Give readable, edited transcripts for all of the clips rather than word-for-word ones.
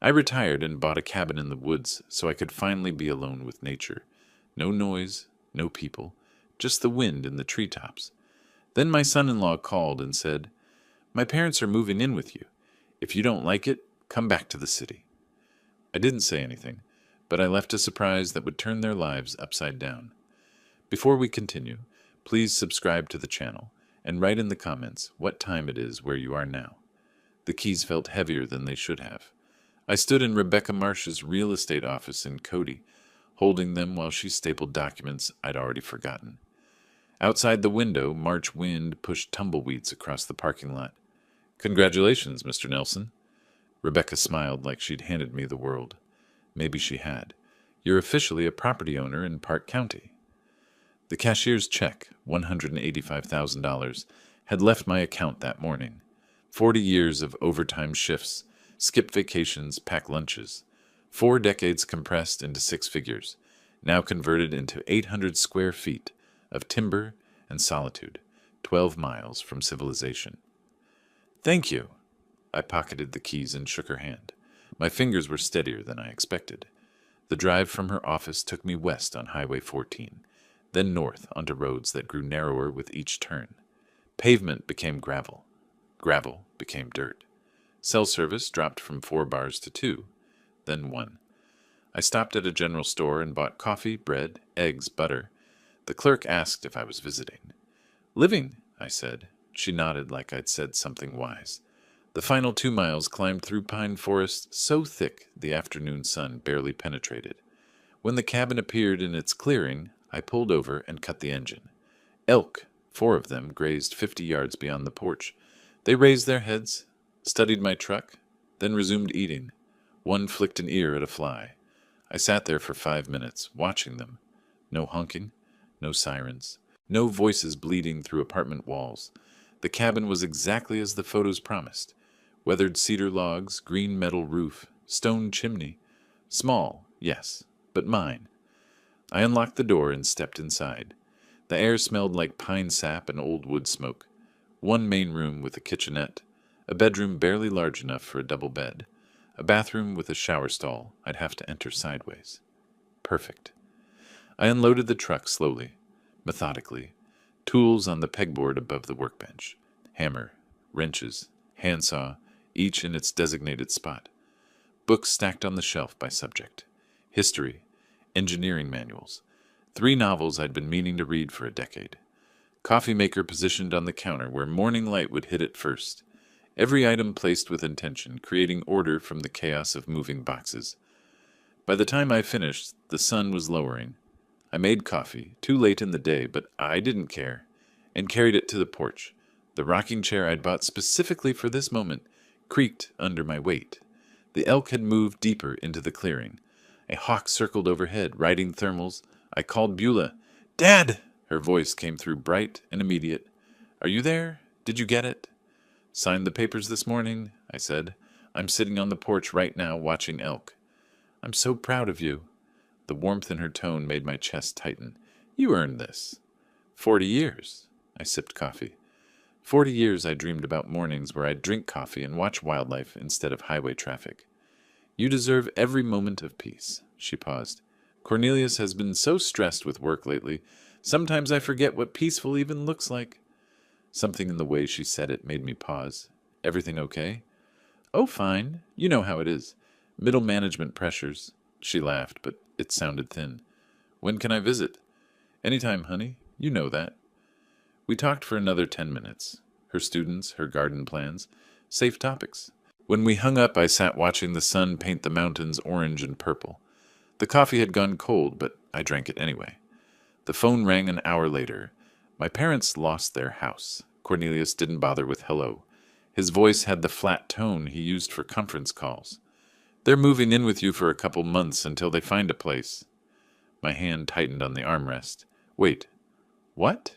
I retired and bought a cabin in the woods so I could finally be alone with nature. No noise, no people, just the wind in the treetops. Then my son-in-law called and said, "My parents are moving in with you. If you don't like it, come back to the city." I didn't say anything, but I left a surprise that would turn their lives upside down. Before we continue, please subscribe to the channel and write in the comments what time it is where you are now. The keys felt heavier than they should have. I stood in Rebecca Marsh's real estate office in Cody, holding them while she stapled documents I'd already forgotten. Outside the window, March wind pushed tumbleweeds across the parking lot. "Congratulations, Mr. Nelson." Rebecca smiled like she'd handed me the world. Maybe she had. "You're officially a property owner in Park County." The cashier's check, $185,000, had left my account that morning. 40 years of overtime shifts, skip vacations, pack lunches. 4 decades compressed into 6 figures, now converted into 800 square feet of timber and solitude, 12 miles from civilization. "Thank you." I pocketed the keys and shook her hand. My fingers were steadier than I expected. The drive from her office took me west on Highway 14, then north onto roads that grew narrower with each turn. Pavement became gravel. Gravel became dirt. Cell service dropped from 4 bars to 2, then 1. I stopped at a general store and bought coffee, bread, eggs, butter. The clerk asked if I was visiting. "Living," I said. She nodded like I'd said something wise. The final 2 miles climbed through pine forest so thick the afternoon sun barely penetrated. When the cabin appeared in its clearing, I pulled over and cut the engine. Elk, 4 of them, grazed 50 yards beyond the porch. They raised their heads, studied my truck, then resumed eating. One flicked an ear at a fly. I sat there for 5 minutes, watching them. No honking, no sirens, no voices bleeding through apartment walls. The cabin was exactly as the photos promised. Weathered cedar logs, green metal roof, stone chimney. Small, yes, but mine. I unlocked the door and stepped inside. The air smelled like pine sap and old wood smoke. 1 main room with a kitchenette, a bedroom barely large enough for a double bed, a bathroom with a shower stall I'd have to enter sideways. Perfect. I unloaded the truck slowly, methodically, tools on the pegboard above the workbench, hammer, wrenches, handsaw, each in its designated spot. Books stacked on the shelf by subject. History, engineering manuals, 3 novels I'd been meaning to read for a decade. Coffee maker positioned on the counter where morning light would hit it first. Every item placed with intention, creating order from the chaos of moving boxes. By the time I finished, the sun was lowering. I made coffee, too late in the day, but I didn't care, and carried it to the porch. The rocking chair I'd bought specifically for this moment creaked under my weight. The elk had moved deeper into the clearing. A hawk circled overhead, riding thermals. I called Beulah. "Dad!" Her voice came through bright and immediate. "Are you there? Did you get it?" "Signed the papers this morning," I said. "I'm sitting on the porch right now watching elk." "I'm so proud of you." The warmth in her tone made my chest tighten. "You earned this." 40 years. I sipped coffee. 40 years I dreamed about mornings where I'd drink coffee and watch wildlife instead of highway traffic. "You deserve every moment of peace." She paused. "Cornelius has been so stressed with work lately. Sometimes I forget what peaceful even looks like." Something in the way she said it made me pause. "Everything okay?" "Oh, fine. You know how it is. Middle management pressures." She laughed, but it sounded thin. "When can I visit?" "Anytime, honey. You know that." We talked for another 10 minutes. Her students, her garden plans, safe topics. When we hung up, I sat watching the sun paint the mountains orange and purple. The coffee had gone cold, but I drank it anyway. The phone rang an hour later. My parents lost their house. Cornelius didn't bother with hello. His voice had the flat tone he used for conference calls. "They're moving in with you for a couple months until they find a place." My hand tightened on the armrest. "Wait. What?"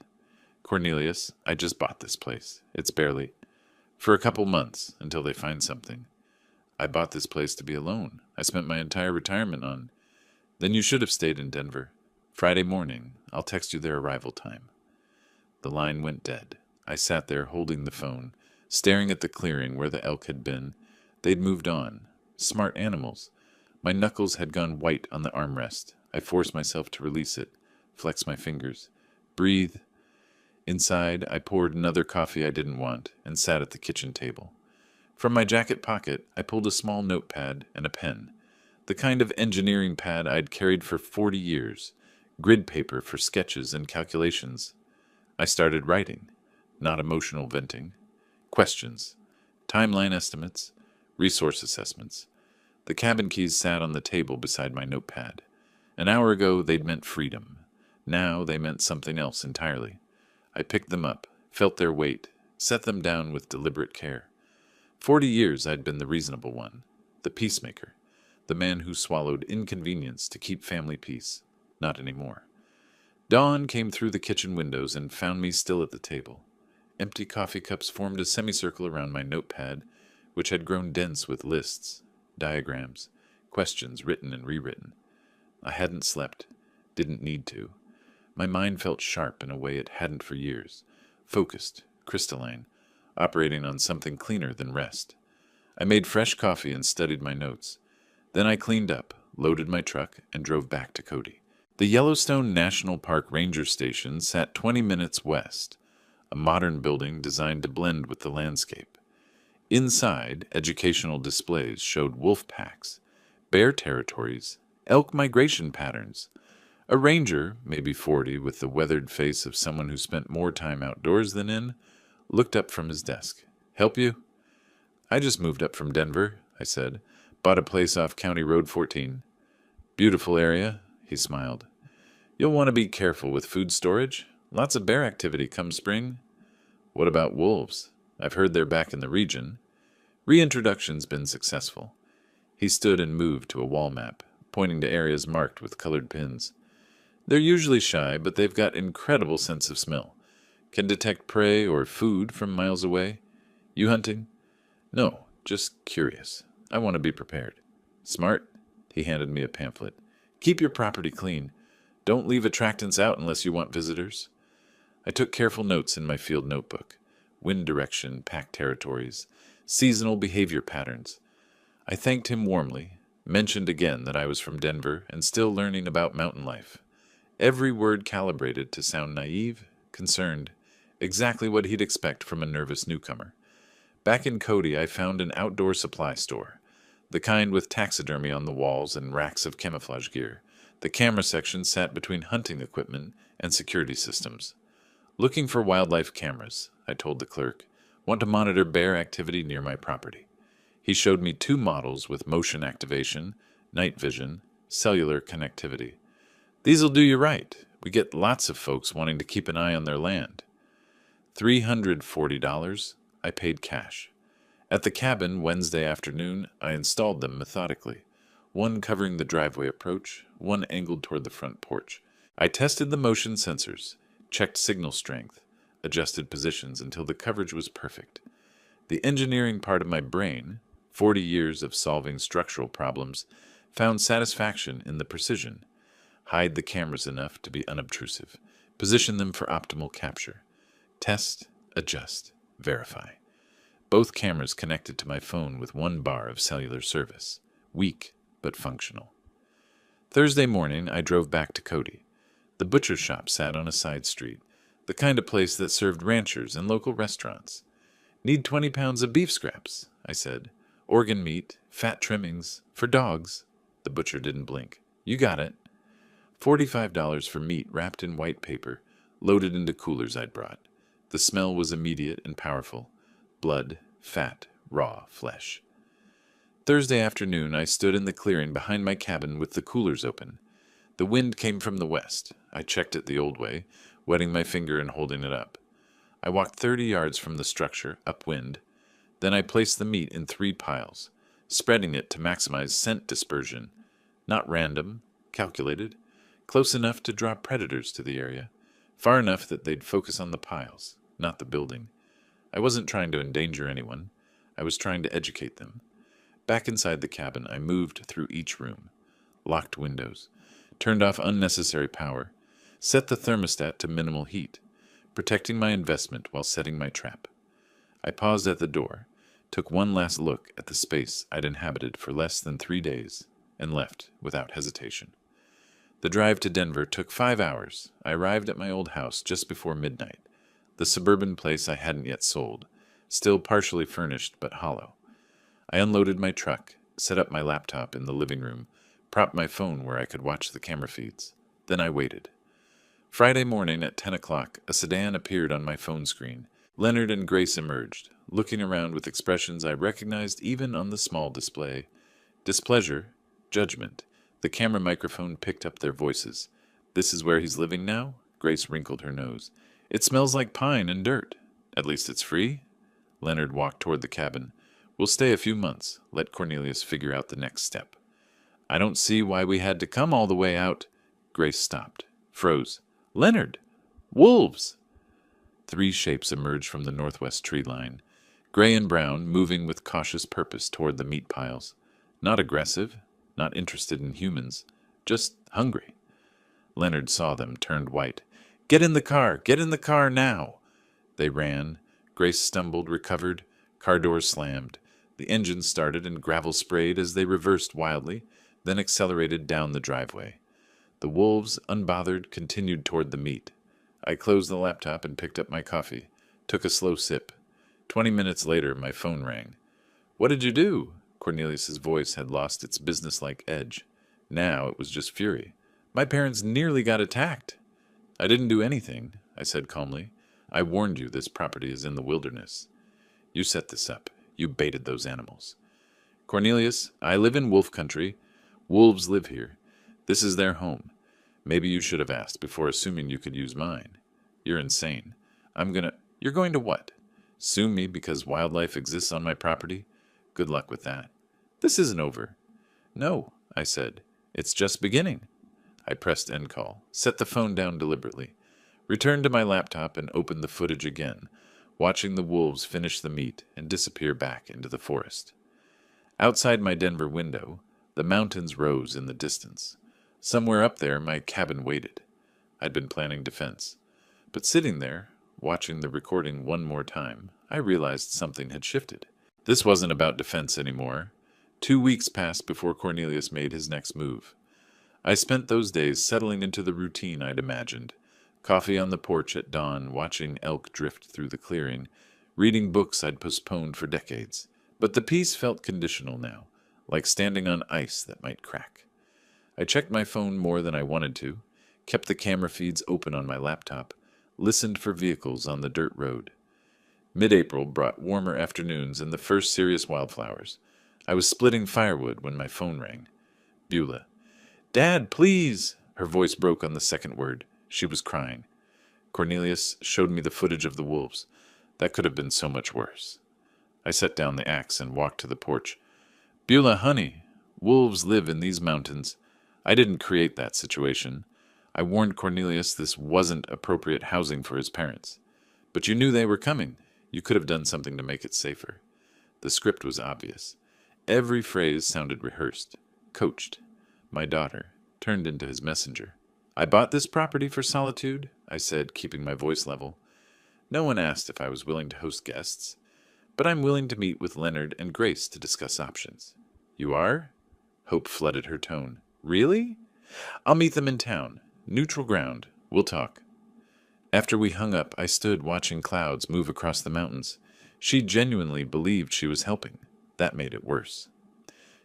"Cornelius, I just bought this place. It's barely... For a couple months, until they find something. I bought this place to be alone. I spent my entire retirement on... Then you should have stayed in Denver. Friday morning. I'll text you their arrival time." The line went dead. I sat there holding the phone, staring at the clearing where the elk had been. They'd moved on. Smart animals. My knuckles had gone white on the armrest. I forced myself to release it, flex my fingers. Breathe. Inside, I poured another coffee I didn't want and sat at the kitchen table. From my jacket pocket, I pulled a small notepad and a pen, the kind of engineering pad I'd carried for 40 years, grid paper for sketches and calculations. I started writing, not emotional venting. Questions, timeline estimates, resource assessments. The cabin keys sat on the table beside my notepad. An hour ago, they'd meant freedom. Now they meant something else entirely. I picked them up, felt their weight, set them down with deliberate care. 40 years I'd been the reasonable one, the peacemaker, the man who swallowed inconvenience to keep family peace. Not anymore. Dawn came through the kitchen windows and found me still at the table. Empty coffee cups formed a semicircle around my notepad, which had grown dense with lists, diagrams, questions written and rewritten. I hadn't slept, didn't need to. My mind felt sharp in a way it hadn't for years, focused, crystalline, operating on something cleaner than rest. I made fresh coffee and studied my notes. Then I cleaned up, loaded my truck, and drove back to Cody. The Yellowstone National Park Ranger Station sat 20 minutes west, a modern building designed to blend with the landscape. Inside, educational displays showed wolf packs, bear territories, elk migration patterns. A ranger, maybe 40, with the weathered face of someone who spent more time outdoors than in, looked up from his desk. "Help you?" "I just moved up from Denver," I said. "Bought a place off County Road 14. "Beautiful area," he smiled. "You'll want to be careful with food storage. Lots of bear activity come spring." "What about wolves? I've heard they're back in the region." "Reintroduction's been successful." He stood and moved to a wall map, pointing to areas marked with colored pins. "They're usually shy, but they've got incredible sense of smell. Can detect prey or food from miles away. You hunting?" "No, just curious. I want to be prepared." "Smart." He handed me a pamphlet. "Keep your property clean. Don't leave attractants out unless you want visitors." I took careful notes in my field notebook. Wind direction, pack territories, seasonal behavior patterns. I thanked him warmly, mentioned again that I was from Denver and still learning about mountain life. Every word calibrated to sound naive, concerned, exactly what he'd expect from a nervous newcomer. Back in Cody, I found an outdoor supply store, the kind with taxidermy on the walls and racks of camouflage gear. The camera section sat between hunting equipment and security systems. "Looking for wildlife cameras," I told the clerk. "Want to monitor bear activity near my property." He showed me 2 models with motion activation, night vision, cellular connectivity. "These'll do you right. We get lots of folks wanting to keep an eye on their land." $340. I paid cash. At the cabin Wednesday afternoon, I installed them methodically, one covering the driveway approach, one angled toward the front porch. I tested the motion sensors, checked signal strength, adjusted positions until the coverage was perfect. The engineering part of my brain, 40 years of solving structural problems, found satisfaction in the precision. Hide the cameras enough to be unobtrusive. Position them for optimal capture. Test, adjust, verify. Both cameras connected to my phone with 1 bar of cellular service. Weak, but functional. Thursday morning, I drove back to Cody. The butcher shop sat on a side street, the kind of place that served ranchers and local restaurants. "Need 20 pounds of beef scraps," I said. "Organ meat, fat trimmings, for dogs." The butcher didn't blink. "You got it." $45 for meat wrapped in white paper, loaded into coolers I'd brought. The smell was immediate and powerful. Blood, fat, raw flesh. Thursday afternoon, I stood in the clearing behind my cabin with the coolers open. The wind came from the west. I checked it the old way, wetting my finger and holding it up. I walked 30 yards from the structure, upwind. Then I placed the meat in 3 piles, spreading it to maximize scent dispersion. Not random, calculated, close enough to draw predators to the area, far enough that they'd focus on the piles, not the building. I wasn't trying to endanger anyone. I was trying to educate them. Back inside the cabin, I moved through each room, locked windows, turned off unnecessary power, set the thermostat to minimal heat, protecting my investment while setting my trap. I paused at the door, took one last look at the space I'd inhabited for less than 3 days, and left without hesitation. The drive to Denver took 5 hours. I arrived at my old house just before midnight, the suburban place I hadn't yet sold, still partially furnished but hollow. I unloaded my truck, set up my laptop in the living room, propped my phone where I could watch the camera feeds. Then I waited. Friday morning at 10 o'clock, a sedan appeared on my phone screen. Leonard and Grace emerged, looking around with expressions I recognized even on the small display. Displeasure, judgment. The camera microphone picked up their voices. "This is where he's living now?" Grace wrinkled her nose. "It smells like pine and dirt. At least it's free?" Leonard walked toward the cabin. "We'll stay a few months. Let Cornelius figure out the next step." "I don't see why we had to come all the way out." Grace stopped, froze. "Leonard! Wolves!" 3 shapes emerged from the northwest tree line, gray and brown, moving with cautious purpose toward the meat piles. Not aggressive, not interested in humans, just hungry. Leonard saw them, turned white. "Get in the car! Get in the car now!" They ran. Grace stumbled, recovered. Car doors slammed. The engine started and gravel sprayed as they reversed wildly, then accelerated down the driveway. The wolves, unbothered, continued toward the meat. I closed the laptop and picked up my coffee, took a slow sip. 20 minutes later, my phone rang. "What did you do?" Cornelius's voice had lost its businesslike edge. Now it was just fury. "My parents nearly got attacked." "I didn't do anything," I said calmly. "I warned you this property is in the wilderness. You set this up. You baited those animals." "Cornelius, I live in wolf country. Wolves live here. This is their home. Maybe you should have asked before assuming you could use mine. You're insane. You're going to what? Sue me because wildlife exists on my property? Good luck with that. This isn't over." "No," I said. "It's just beginning." I pressed end call, set the phone down deliberately, returned to my laptop and opened the footage again, watching the wolves finish the meat and disappear back into the forest. Outside my Denver window, the mountains rose in the distance. Somewhere up there, my cabin waited. I'd been planning defense. But sitting there, watching the recording one more time, I realized something had shifted. This wasn't about defense anymore. 2 weeks passed before Cornelius made his next move. I spent those days settling into the routine I'd imagined. Coffee on the porch at dawn, watching elk drift through the clearing, reading books I'd postponed for decades. But the peace felt conditional now, like standing on ice that might crack. I checked my phone more than I wanted to, kept the camera feeds open on my laptop, listened for vehicles on the dirt road. Mid-April brought warmer afternoons and the first serious wildflowers. I was splitting firewood when my phone rang. Beulah. "Dad, please!" Her voice broke on the second word. She was crying. Cornelius showed me the footage of the wolves. That could have been so much worse. I set down the axe and walked to the porch. "Beulah, honey, wolves live in these mountains. I didn't create that situation. I warned Cornelius this wasn't appropriate housing for his parents. But you knew they were coming. You could have done something to make it safer." The script was obvious. Every phrase sounded rehearsed, coached. My daughter turned into his messenger. "I bought this property for solitude," I said, keeping my voice level. No one asked if I was willing to host guests, but I'm willing to meet with Leonard and Grace to discuss options. "You are?" Hope flooded her tone. "Really?" "I'll meet them in town. Neutral ground. We'll talk." After we hung up, I stood watching clouds move across the mountains. She genuinely believed she was helping. That made it worse.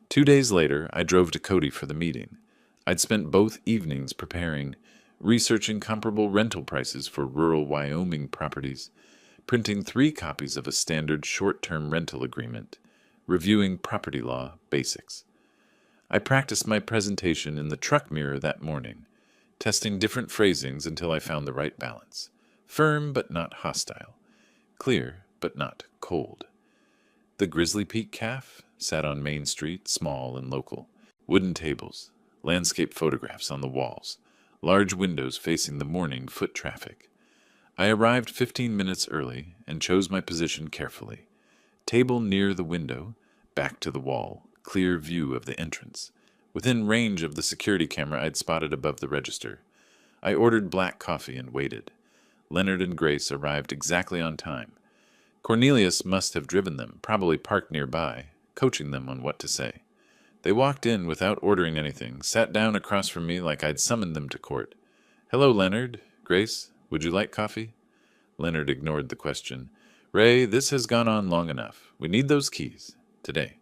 2 days later, I drove to Cody for the meeting. I'd spent both evenings preparing, researching comparable rental prices for rural Wyoming properties, printing 3 copies of a standard short-term rental agreement, reviewing property law basics. I practiced my presentation in the truck mirror that morning, testing different phrasings until I found the right balance. Firm but not hostile. Clear but not cold. The Grizzly Peak Calf sat on Main Street, small and local. Wooden tables, landscape photographs on the walls, large windows facing the morning foot traffic. I arrived 15 minutes early and chose my position carefully. Table near the window, back to the wall, clear view of the entrance. Within range of the security camera I'd spotted above the register. I ordered black coffee and waited. Leonard and Grace arrived exactly on time. Cornelius must have driven them, probably parked nearby, coaching them on what to say. They walked in without ordering anything, sat down across from me like I'd summoned them to court. "Hello, Leonard. Grace, would you like coffee?" Leonard ignored the question. "Ray, this has gone on long enough. We need those keys. Today."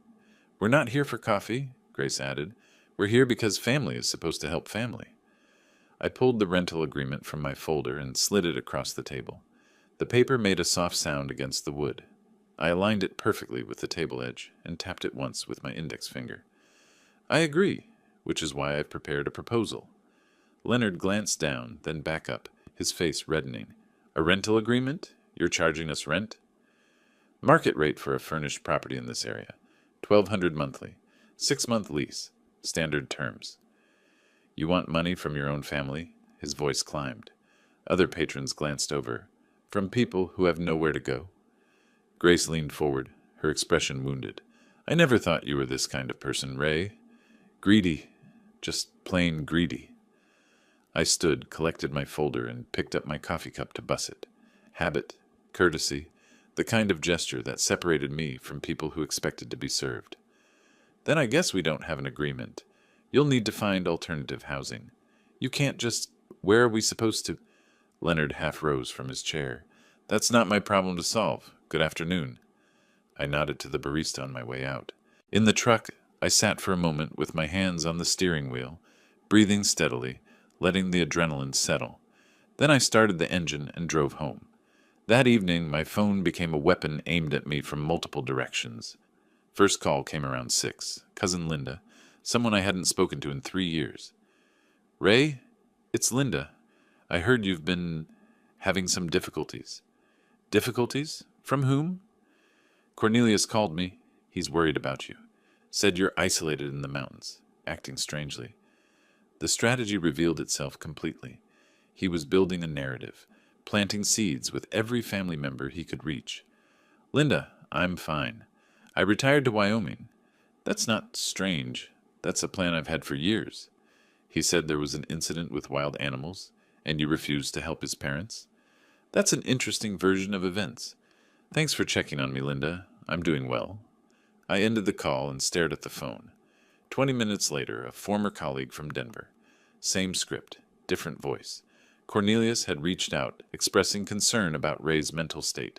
"We're not here for coffee," Grace added. "We're here because family is supposed to help family." I pulled the rental agreement from my folder and slid it across the table. The paper made a soft sound against the wood. I aligned it perfectly with the table edge and tapped it once with my index finger. "I agree, which is why I've prepared a proposal." Leonard glanced down, then back up, his face reddening. "A rental agreement? You're charging us rent?" "Market rate for a furnished property in this area. $1,200 monthly. 6-month lease. Standard terms." "You want money from your own family?" His voice climbed. Other patrons glanced over. "From people who have nowhere to go?" Grace leaned forward, her expression wounded. "I never thought you were this kind of person, Ray. Greedy. Just plain greedy." I stood, collected my folder, and picked up my coffee cup to buss it. Habit, courtesy, the kind of gesture that separated me from people who expected to be served. "Then I guess we don't have an agreement. You'll need to find alternative housing. You can't just... Where are we supposed to..." Leonard half rose from his chair. "That's not my problem to solve. Good afternoon." I nodded to the barista on my way out. In the truck, I sat for a moment with my hands on the steering wheel, breathing steadily, letting the adrenaline settle. Then I started the engine and drove home. That evening, my phone became a weapon aimed at me from multiple directions. First call came around 6. Cousin Linda, someone I hadn't spoken to in 3 years. "Ray, it's Linda. I heard you've been having some difficulties." "Difficulties? From whom?" "Cornelius called me. He's worried about you. Said you're isolated in the mountains, acting strangely." The strategy revealed itself completely. He was building a narrative, planting seeds with every family member he could reach. "Linda, I'm fine. I retired to Wyoming." "That's not strange. That's a plan I've had for years." "He said there was an incident with wild animals, and you refused to help his parents." "That's an interesting version of events. Thanks for checking on me, Linda. I'm doing well." I ended the call and stared at the phone. 20 minutes later, a former colleague from Denver. Same script, different voice. Cornelius had reached out, expressing concern about Ray's mental state.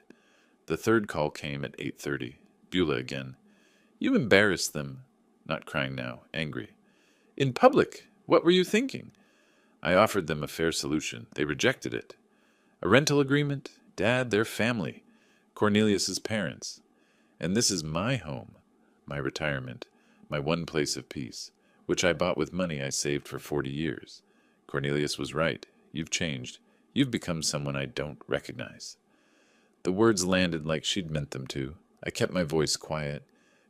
The third call came at 8:30. Beulah again. "You embarrassed them." Not crying now, angry. "In public. What were you thinking?" "I offered them a fair solution. They rejected it." "A rental agreement? Dad, they're family. Cornelius's parents. And this is my home, my retirement, my one place of peace, which I bought with money I saved for 40 years. Cornelius was right. You've changed. You've become someone I don't recognize." The words landed like she'd meant them to. I kept my voice quiet,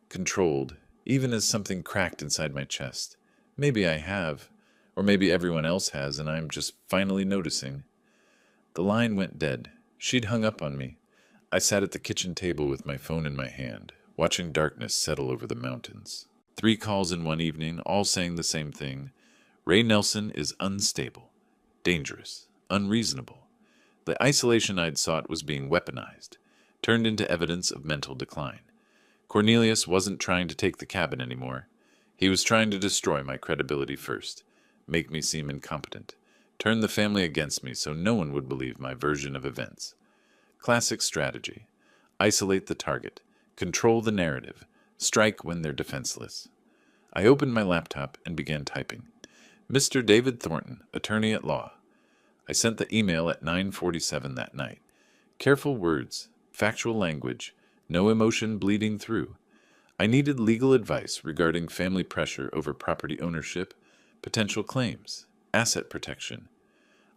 controlled, even as something cracked inside my chest. Maybe I have, or maybe everyone else has, and I'm just finally noticing. The line went dead. She'd hung up on me. I sat at the kitchen table with my phone in my hand, watching darkness settle over the mountains. 3 calls in one evening, all saying the same thing. Ray Nelson is unstable, dangerous, unreasonable. The isolation I'd sought was being weaponized, turned into evidence of mental decline. Cornelius wasn't trying to take the cabin anymore. He was trying to destroy my credibility first, make me seem incompetent, turn the family against me so no one would believe my version of events. Classic strategy. Isolate the target, control the narrative, strike when they're defenseless. I opened my laptop and began typing. "Mr. David Thornton, attorney at law." I sent the email at 9:47 that night. Careful words, factual language, no emotion bleeding through. I needed legal advice regarding family pressure over property ownership, potential claims, asset protection.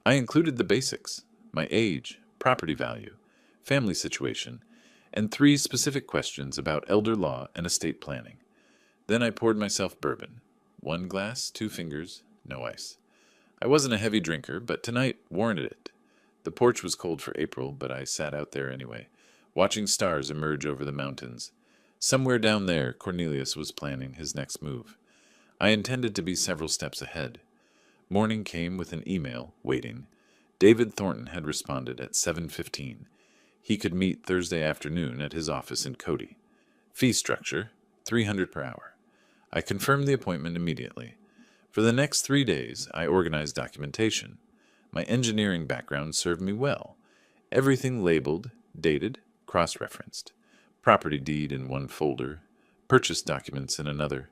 I included the basics: my age, property value, family situation, and 3 specific questions about elder law and estate planning. Then I poured myself bourbon. 1 glass, 2 fingers, no ice. I wasn't a heavy drinker, but tonight warranted it. The porch was cold for April, but I sat out there anyway, watching stars emerge over the mountains. Somewhere down there, Cornelius was planning his next move. I intended to be several steps ahead. Morning came with an email, waiting. David Thornton had responded at 7:15. He could meet Thursday afternoon at his office in Cody. Fee structure, $300 per hour. I confirmed the appointment immediately. For the next 3 days, I organized documentation. My engineering background served me well. Everything labeled, dated, cross-referenced. Property deed in one folder, purchase documents in another,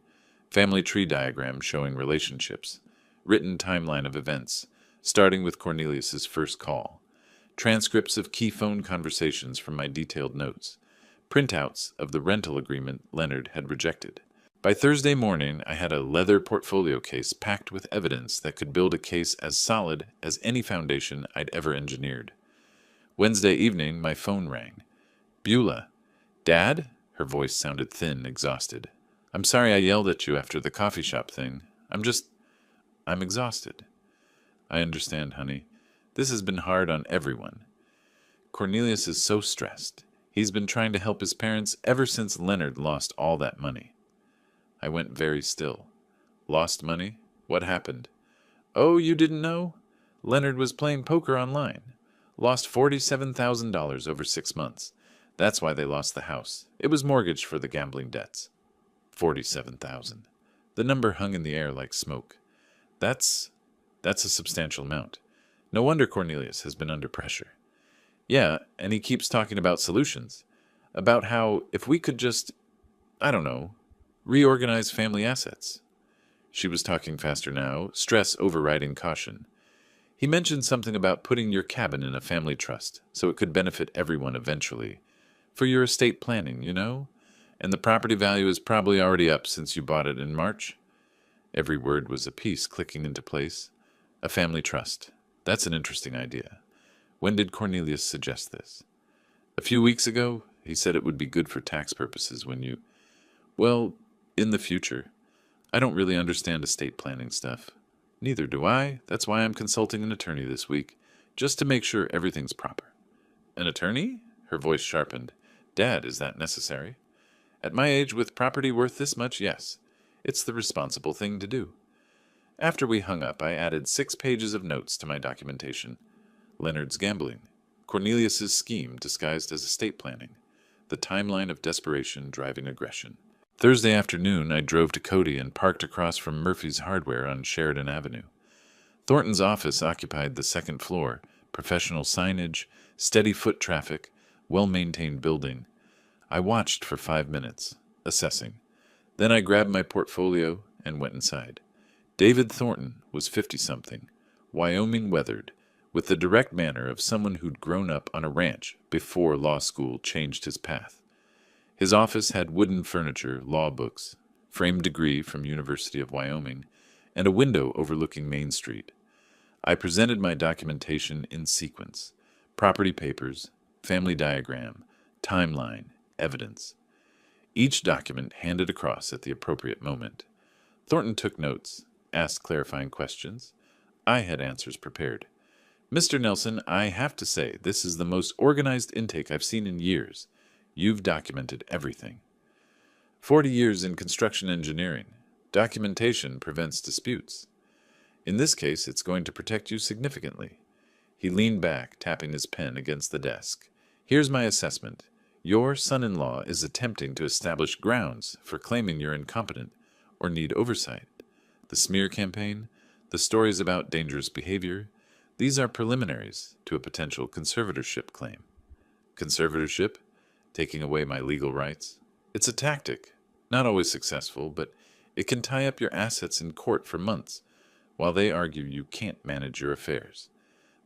family tree diagram showing relationships, written timeline of events, starting with Cornelius's first call, transcripts of key phone conversations from my detailed notes, printouts of the rental agreement Leonard had rejected. By Thursday morning, I had a leather portfolio case packed with evidence that could build a case as solid as any foundation I'd ever engineered. Wednesday evening, my phone rang. Beulah. Dad? Her voice sounded thin, exhausted. I'm sorry I yelled at you after the coffee shop thing. I'm exhausted. I understand, honey. This has been hard on everyone. Cornelius is so stressed. He's been trying to help his parents ever since Leonard lost all that money. I went very still. Lost money? What happened? Oh, you didn't know? Leonard was playing poker online. Lost $47,000 over 6 months. That's why they lost the house. It was mortgaged for the gambling debts. 47,000. The number hung in the air like smoke. That's a substantial amount. No wonder Cornelius has been under pressure. Yeah, and he keeps talking about solutions. About how if we could just, reorganize family assets. She was talking faster now, stress overriding caution. He mentioned something about putting your cabin in a family trust so it could benefit everyone eventually. For your estate planning, you know? And the property value is probably already up since you bought it in March. Every word was a piece clicking into place. A family trust. That's an interesting idea. When did Cornelius suggest this? A few weeks ago, he said it would be good for tax purposes when you... Well, in the future. I don't really understand estate planning stuff. Neither do I. That's why I'm consulting an attorney this week, just to make sure everything's proper. An attorney? Her voice sharpened. Dad, is that necessary? At my age, with property worth this much, yes. It's the responsible thing to do. After we hung up, I added 6 pages of notes to my documentation. Leonard's gambling. Cornelius's scheme disguised as estate planning. The timeline of desperation driving aggression. Thursday afternoon, I drove to Cody and parked across from Murphy's Hardware on Sheridan Avenue. Thornton's office occupied the 2nd floor, professional signage, steady foot traffic, well-maintained building. I watched for 5 minutes, assessing. Then I grabbed my portfolio and went inside. David Thornton was 50-something, Wyoming weathered, with the direct manner of someone who'd grown up on a ranch before law school changed his path. His office had wooden furniture, law books, framed degree from University of Wyoming, and a window overlooking Main Street. I presented my documentation in sequence: property papers, family diagram, timeline, evidence. Each document handed across at the appropriate moment. Thornton took notes, asked clarifying questions. I had answers prepared. Mr. Nelson, I have to say, this is the most organized intake I've seen in years. You've documented everything. 40 years in construction engineering. Documentation prevents disputes. In this case, it's going to protect you significantly. He leaned back, tapping his pen against the desk. Here's my assessment. Your son-in-law is attempting to establish grounds for claiming you're incompetent or need oversight. The smear campaign, the stories about dangerous behavior, these are preliminaries to a potential conservatorship claim. Conservatorship? Taking away my legal rights? It's a tactic, not always successful, but it can tie up your assets in court for months, while they argue you can't manage your affairs.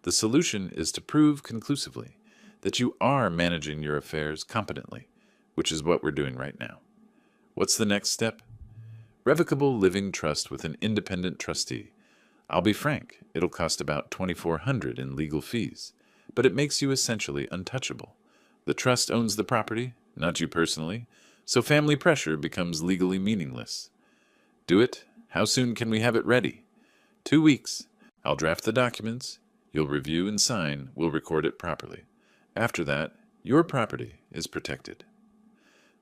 The solution is to prove conclusively that you are managing your affairs competently, which is what we're doing right now. What's the next step? Revocable living trust with an independent trustee. I'll be frank, it'll cost about $2,400 in legal fees, but it makes you essentially untouchable. The trust owns the property, not you personally, so family pressure becomes legally meaningless. Do it. How soon can we have it ready? 2 weeks. I'll draft the documents. You'll review and sign. We'll record it properly. After that, your property is protected.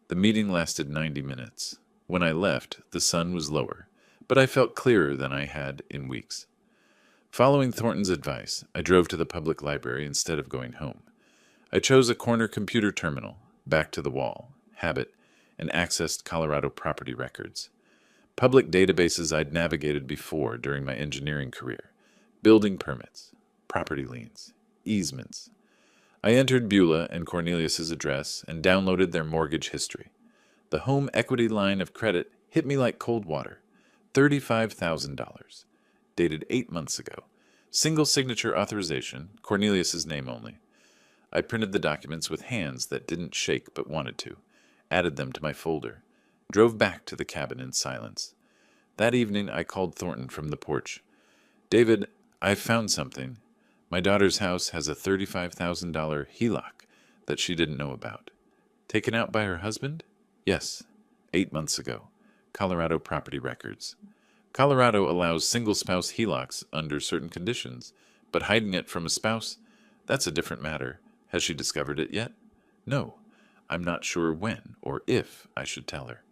The meeting lasted 90 minutes. When I left, the sun was lower, but I felt clearer than I had in weeks. Following Thornton's advice, I drove to the public library instead of going home. I chose a corner computer terminal, back to the wall, habit, and accessed Colorado property records. Public databases I'd navigated before during my engineering career. Building permits, property liens, easements. I entered Beulah and Cornelius's address and downloaded their mortgage history. The home equity line of credit hit me like cold water. $35,000. Dated 8 months ago. Single signature authorization, Cornelius's name only. I printed the documents with hands that didn't shake but wanted to, added them to my folder, drove back to the cabin in silence. That evening I called Thornton from the porch. "David, I've found something. My daughter's house has a $35,000 HELOC that she didn't know about. Taken out by her husband? Yes, 8 months ago. Colorado property records. Colorado allows single-spouse HELOCs under certain conditions, but hiding it from a spouse, that's a different matter. Has she discovered it yet? No. I'm not sure when or if I should tell her.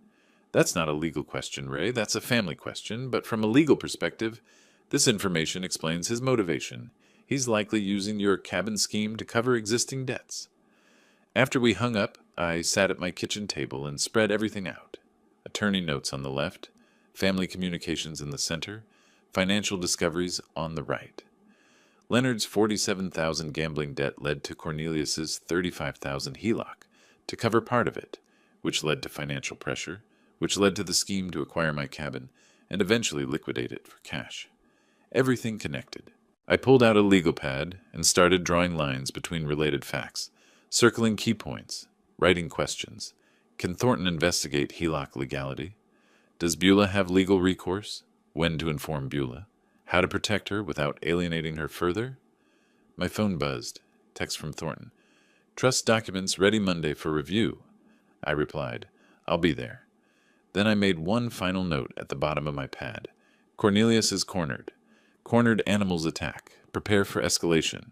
That's not a legal question, Ray. That's a family question, but from a legal perspective, this information explains his motivation. He's likely using your cabin scheme to cover existing debts." After we hung up, I sat at my kitchen table and spread everything out. Attorney notes on the left, family communications in the center, financial discoveries on the right. Leonard's $47,000 gambling debt led to Cornelius's $35,000 HELOC to cover part of it, which led to financial pressure, which led to the scheme to acquire my cabin and eventually liquidate it for cash. Everything connected. I pulled out a legal pad and started drawing lines between related facts, circling key points, writing questions. Can Thornton investigate HELOC legality? Does Beulah have legal recourse? When to inform Beulah? How to protect her without alienating her further? My phone buzzed. Text from Thornton. "Trust documents ready Monday for review." I replied, "I'll be there." Then I made one final note at the bottom of my pad. Cornelius is cornered. Cornered animals attack. Prepare for escalation.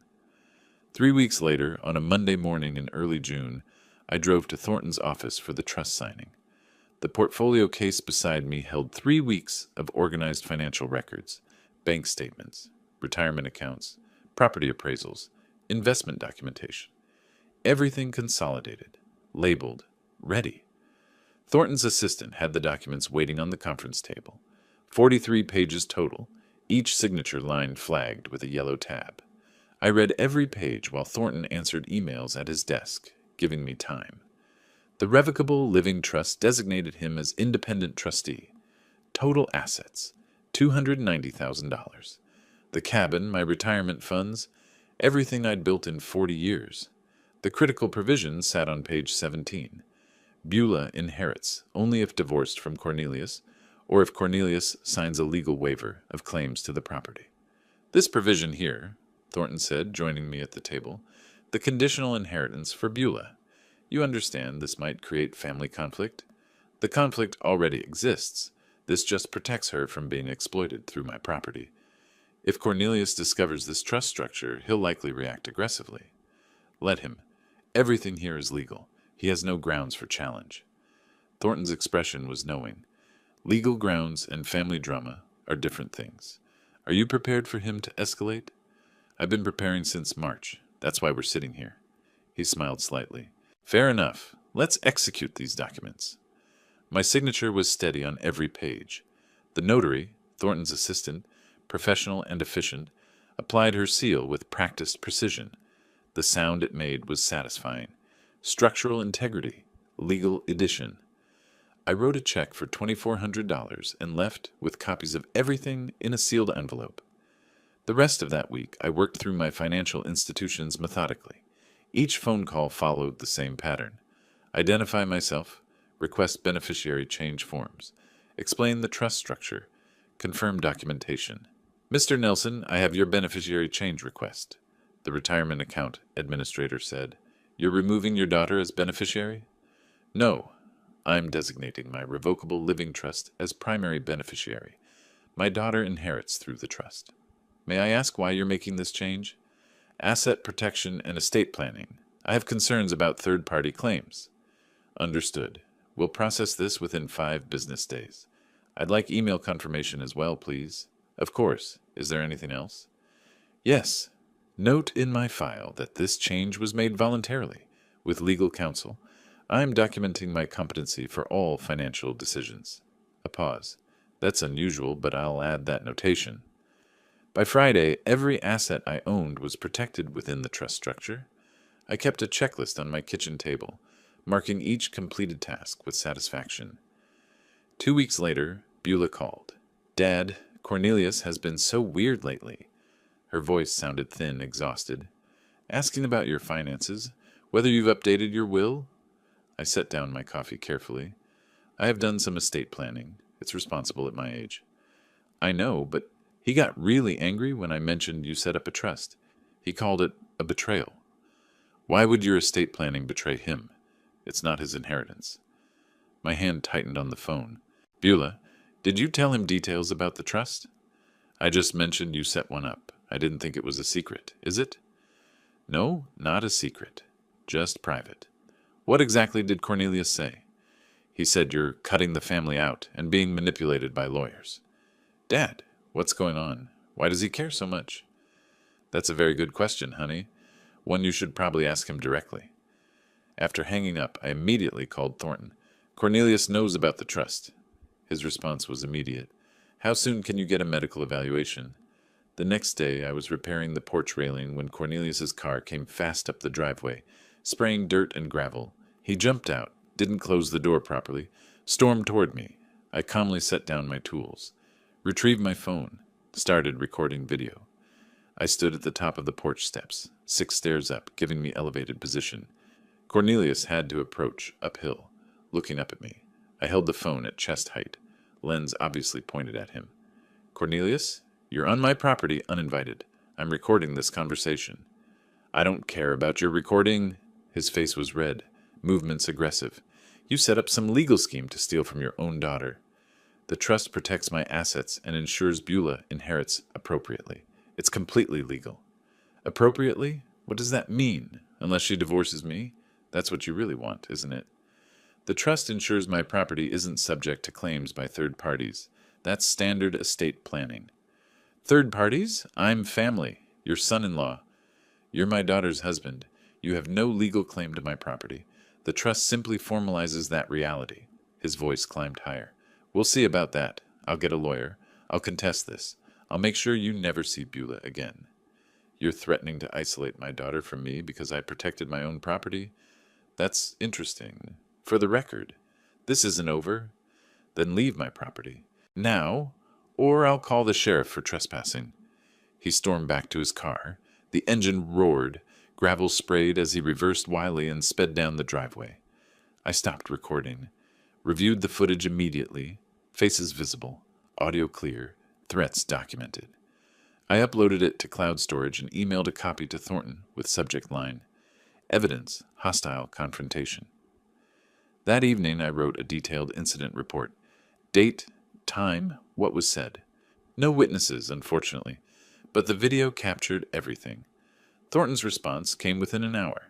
3 weeks later, on a Monday morning in early June, I drove to Thornton's office for the trust signing. The portfolio case beside me held 3 weeks of organized financial records, bank statements, retirement accounts, property appraisals, investment documentation. Everything consolidated, labeled, ready. Thornton's assistant had the documents waiting on the conference table. 43 pages total, each signature line flagged with a yellow tab. I read every page while Thornton answered emails at his desk, giving me time. The Revocable Living Trust designated him as independent trustee. Total assets, $290,000. The cabin, my retirement funds, everything I'd built in 40 years. The critical provision sat on page 17. Beulah inherits only if divorced from Cornelius, or if Cornelius signs a legal waiver of claims to the property. This provision here, Thornton said, joining me at the table, the conditional inheritance for Beulah. You understand this might create family conflict? The conflict already exists. This just protects her from being exploited through my property. If Cornelius discovers this trust structure, he'll likely react aggressively. Let him. Everything here is legal. He has no grounds for challenge. Thornton's expression was knowing. Legal grounds and family drama are different things. Are you prepared for him to escalate? I've been preparing since March. That's why we're sitting here. He smiled slightly. Fair enough. Let's execute these documents. My signature was steady on every page. The notary, Thornton's assistant, professional and efficient, applied her seal with practiced precision. The sound it made was satisfying. Structural integrity, legal edition. I wrote a check for $2,400 and left with copies of everything in a sealed envelope. The rest of that week, I worked through my financial institutions methodically. Each phone call followed the same pattern. Identify myself, request beneficiary change forms, explain the trust structure, confirm documentation. Mr. Nelson, I have your beneficiary change request. The retirement account administrator said. You're removing your daughter as beneficiary? No. I'm designating my revocable living trust as primary beneficiary. My daughter inherits through the trust. May I ask why you're making this change? Asset protection and estate planning. I have concerns about third-party claims. Understood. We'll process this within 5 business days. I'd like email confirmation as well, please. Of course. Is there anything else? Yes. Note in my file that this change was made voluntarily. With legal counsel, I am documenting my competency for all financial decisions. A pause. That's unusual, but I'll add that notation. By Friday, every asset I owned was protected within the trust structure. I kept a checklist on my kitchen table, marking each completed task with satisfaction. 2 weeks later, Beulah called. Dad, Cornelius has been so weird lately. Her voice sounded thin, exhausted. Asking about your finances, whether you've updated your will? I set down my coffee carefully. I have done some estate planning. It's responsible at my age. I know, but he got really angry when I mentioned you set up a trust. He called it a betrayal. Why would your estate planning betray him? It's not his inheritance. My hand tightened on the phone. Beulah, did you tell him details about the trust? I just mentioned you set one up. I didn't think it was a secret, is it? No, not a secret. Just private. What exactly did Cornelius say? He said you're cutting the family out and being manipulated by lawyers. Dad, what's going on? Why does he care so much? That's a very good question, honey. One you should probably ask him directly. After hanging up, I immediately called Thornton. Cornelius knows about the trust. His response was immediate. How soon can you get a medical evaluation? The next day, I was repairing the porch railing when Cornelius's car came fast up the driveway, spraying dirt and gravel. He jumped out, didn't close the door properly, stormed toward me. I calmly set down my tools, retrieved my phone, started recording video. I stood at the top of the porch steps, 6 stairs up, giving me elevated position. Cornelius had to approach uphill, looking up at me. I held the phone at chest height, lens obviously pointed at him. Cornelius, you're on my property uninvited. I'm recording this conversation. I don't care about your recording. His face was red, movements aggressive. You set up some legal scheme to steal from your own daughter. The trust protects my assets and ensures Beulah inherits appropriately. It's completely legal. Appropriately? What does that mean? Unless she divorces me? That's what you really want, isn't it? The trust ensures my property isn't subject to claims by third parties. That's standard estate planning. Third parties? I'm family. Your son-in-law. You're my daughter's husband. You have no legal claim to my property. The trust simply formalizes that reality. His voice climbed higher. We'll see about that. I'll get a lawyer. I'll contest this. I'll make sure you never see Beulah again. You're threatening to isolate my daughter from me because I protected my own property? That's interesting. For the record, this isn't over. Then leave my property. Now, or I'll call the sheriff for trespassing. He stormed back to his car. The engine roared. Gravel sprayed as he reversed wildly and sped down the driveway. I stopped recording. Reviewed the footage immediately. Faces visible. Audio clear. Threats documented. I uploaded it to cloud storage and emailed a copy to Thornton with subject line, Evidence, Hostile Confrontation. That evening I wrote a detailed incident report. Date, time, what was said. No witnesses, unfortunately, but the video captured everything. Thornton's response came within an hour.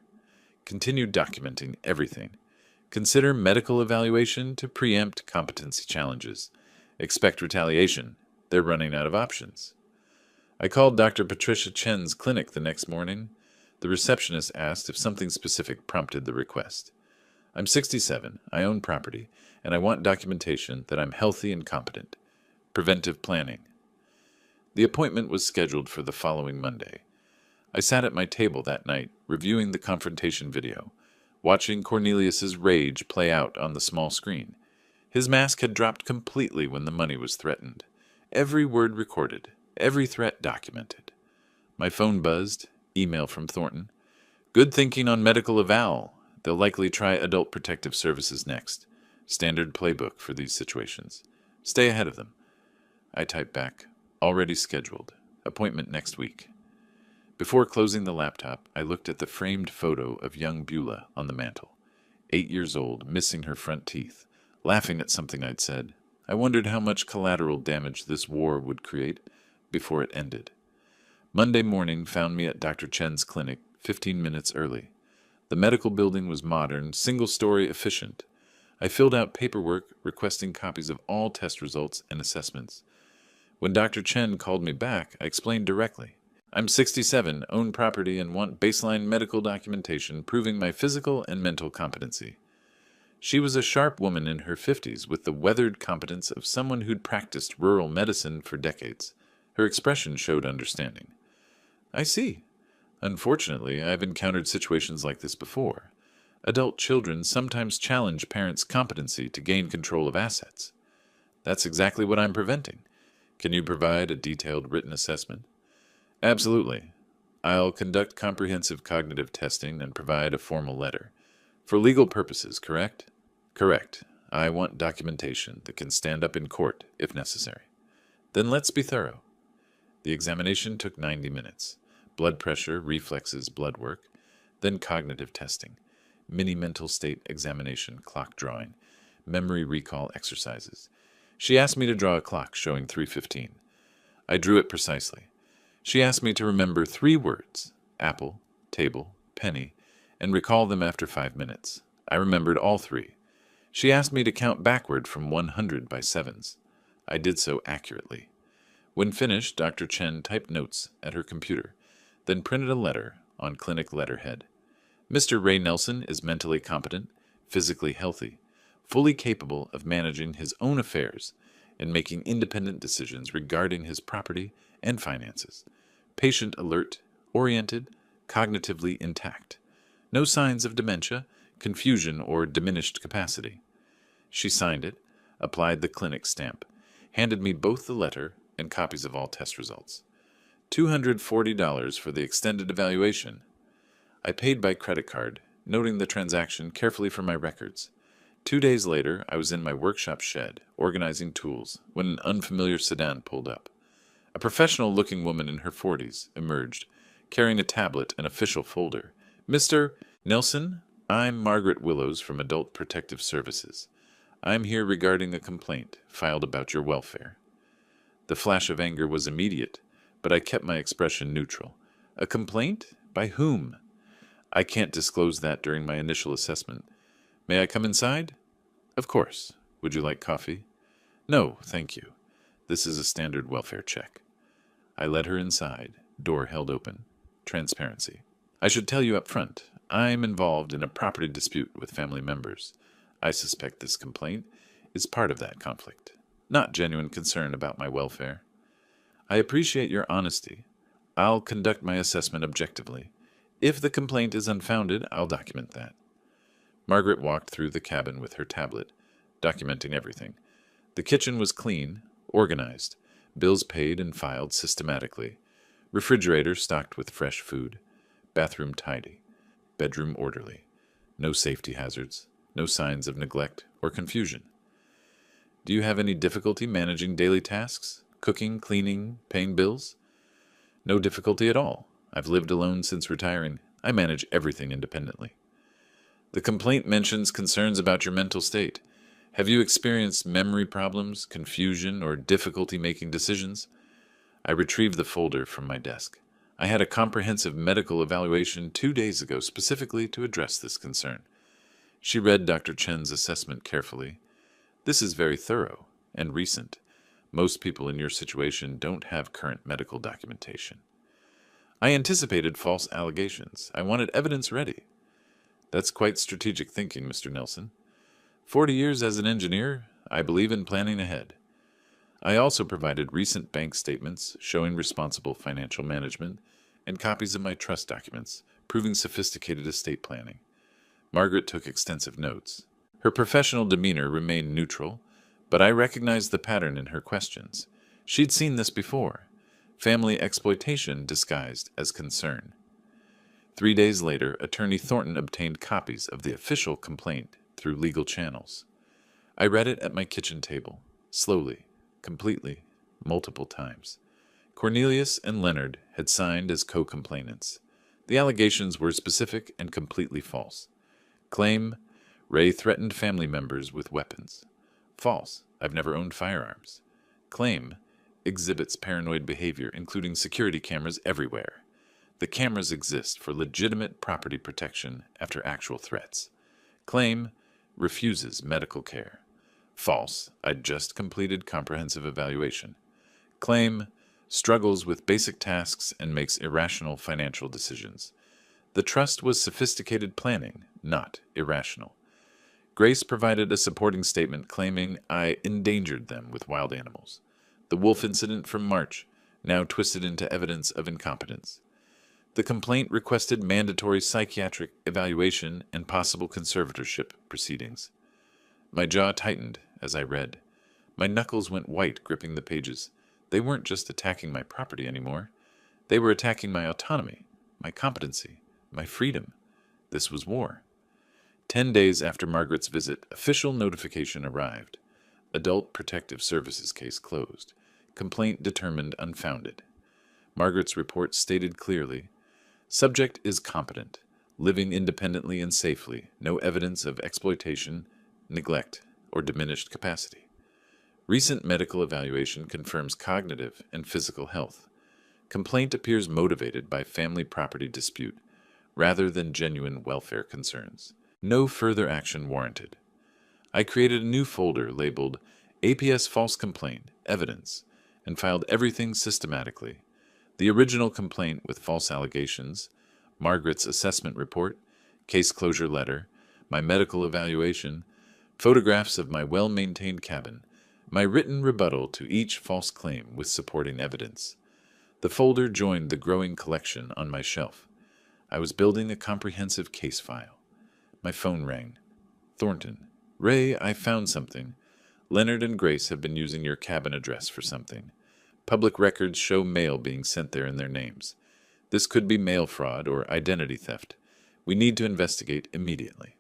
Continued documenting everything. Consider medical evaluation to preempt competency challenges. Expect retaliation. They're running out of options. I called Dr. Patricia Chen's clinic the next morning. The receptionist asked if something specific prompted the request. I'm 67, I own property, and I want documentation that I'm healthy and competent. Preventive planning. The appointment was scheduled for the following Monday. I sat at my table that night, reviewing the confrontation video, watching Cornelius's rage play out on the small screen. His mask had dropped completely when the money was threatened. Every word recorded, every threat documented. My phone buzzed, email from Thornton. Good thinking on medical eval. They'll likely try Adult Protective Services next. Standard playbook for these situations. Stay ahead of them. I typed back, already scheduled. Appointment next week. Before closing the laptop, I looked at the framed photo of young Beulah on the mantel. 8 years old, missing her front teeth, laughing at something I'd said. I wondered how much collateral damage this war would create before it ended. Monday morning found me at Dr. Chen's clinic 15 minutes early. The medical building was modern, single-story, efficient. I filled out paperwork requesting copies of all test results and assessments. When Dr. Chen called me back, I explained directly. I'm 67, own property, and want baseline medical documentation proving my physical and mental competency. She was a sharp woman in her 50s with the weathered competence of someone who'd practiced rural medicine for decades. Her expression showed understanding. I see. Unfortunately, I've encountered situations like this before. Adult children sometimes challenge parents' competency to gain control of assets. That's exactly what I'm preventing. Can you provide a detailed written assessment? Absolutely. I'll conduct comprehensive cognitive testing and provide a formal letter. For legal purposes, correct? Correct. I want documentation that can stand up in court if necessary. Then let's be thorough. The examination took 90 minutes. Blood pressure, reflexes, blood work, then cognitive testing, mini mental state examination, clock drawing, memory recall exercises. She asked me to draw a clock showing 3:15. I drew it precisely. She asked me to remember 3 words, apple, table, penny, and recall them after 5 minutes. I remembered all 3. She asked me to count backward from 100 by sevens. I did so accurately. When finished, Dr. Chen typed notes at her computer, then printed a letter on clinic letterhead. Mr. Ray Nelson is mentally competent, physically healthy, fully capable of managing his own affairs and making independent decisions regarding his property and finances. Patient alert, oriented, cognitively intact. No signs of dementia, confusion, or diminished capacity. She signed it, applied the clinic stamp, handed me both the letter and copies of all test results. $240 for the extended evaluation. I paid by credit card, noting the transaction carefully for my records. 2 days later, I was in my workshop shed, organizing tools, when an unfamiliar sedan pulled up. A professional-looking woman in her 40s emerged, carrying a tablet and official folder. Mr. Nelson, I'm Margaret Willows from Adult Protective Services. I'm here regarding a complaint filed about your welfare. The flash of anger was immediate, but I kept my expression neutral. A complaint? By whom? I can't disclose that during my initial assessment. May I come inside? Of course. Would you like coffee? No, thank you. This is a standard welfare check. I led her inside, door held open. Transparency. I should tell you up front, I'm involved in a property dispute with family members. I suspect this complaint is part of that conflict, not genuine concern about my welfare. I appreciate your honesty. I'll conduct my assessment objectively. If the complaint is unfounded, I'll document that. Margaret walked through the cabin with her tablet, documenting everything. The kitchen was clean, organized, bills paid and filed systematically, refrigerator stocked with fresh food, bathroom tidy, bedroom orderly, no safety hazards, no signs of neglect or confusion. Do you have any difficulty managing daily tasks? Cooking, cleaning, paying bills? No difficulty at all. I've lived alone since retiring. I manage everything independently. The complaint mentions concerns about your mental state. Have you experienced memory problems, confusion, or difficulty making decisions? I retrieved the folder from my desk. I had a comprehensive medical evaluation 2 days ago specifically to address this concern. She read Dr. Chen's assessment carefully. This is very thorough and recent. Most people in your situation don't have current medical documentation. I anticipated false allegations. I wanted evidence ready. That's quite strategic thinking, Mr. Nelson. 40 years as an engineer, I believe in planning ahead. I also provided recent bank statements showing responsible financial management and copies of my trust documents proving sophisticated estate planning. Margaret took extensive notes. Her professional demeanor remained neutral, but I recognized the pattern in her questions. She'd seen this before. Family exploitation disguised as concern. 3 days later, Attorney Thornton obtained copies of the official complaint through legal channels. I read it at my kitchen table, slowly, completely, multiple times. Cornelius and Leonard had signed as co-complainants. The allegations were specific and completely false. Claim, Ray threatened family members with weapons. False, I've never owned firearms. Claim, exhibits paranoid behavior, including security cameras everywhere. The cameras exist for legitimate property protection after actual threats. Claim, refuses medical care. False, I'd just completed comprehensive evaluation. Claim, struggles with basic tasks, and makes irrational financial decisions. The trust was sophisticated planning, not irrational. Grace provided a supporting statement claiming I endangered them with wild animals. The wolf incident from March, now twisted into evidence of incompetence. The complaint requested mandatory psychiatric evaluation and possible conservatorship proceedings. My jaw tightened as I read. My knuckles went white gripping the pages. They weren't just attacking my property anymore. They were attacking my autonomy, my competency, my freedom. This was war. 10 days after Margaret's visit, official notification arrived. Adult Protective Services case closed. Complaint determined unfounded. Margaret's report stated clearly, subject is competent, living independently and safely, no evidence of exploitation, neglect, or diminished capacity. Recent medical evaluation confirms cognitive and physical health. Complaint appears motivated by family property dispute, rather than genuine welfare concerns. No further action warranted. I created a new folder labeled APS False Complaint, Evidence, and filed everything systematically. The original complaint with false allegations, Margaret's assessment report, case closure letter, my medical evaluation, photographs of my well-maintained cabin, my written rebuttal to each false claim with supporting evidence. The folder joined the growing collection on my shelf. I was building a comprehensive case file. My phone rang. Thornton. Ray, I found something. Leonard and Grace have been using your cabin address for something. Public records show mail being sent there in their names. This could be mail fraud or identity theft. We need to investigate immediately.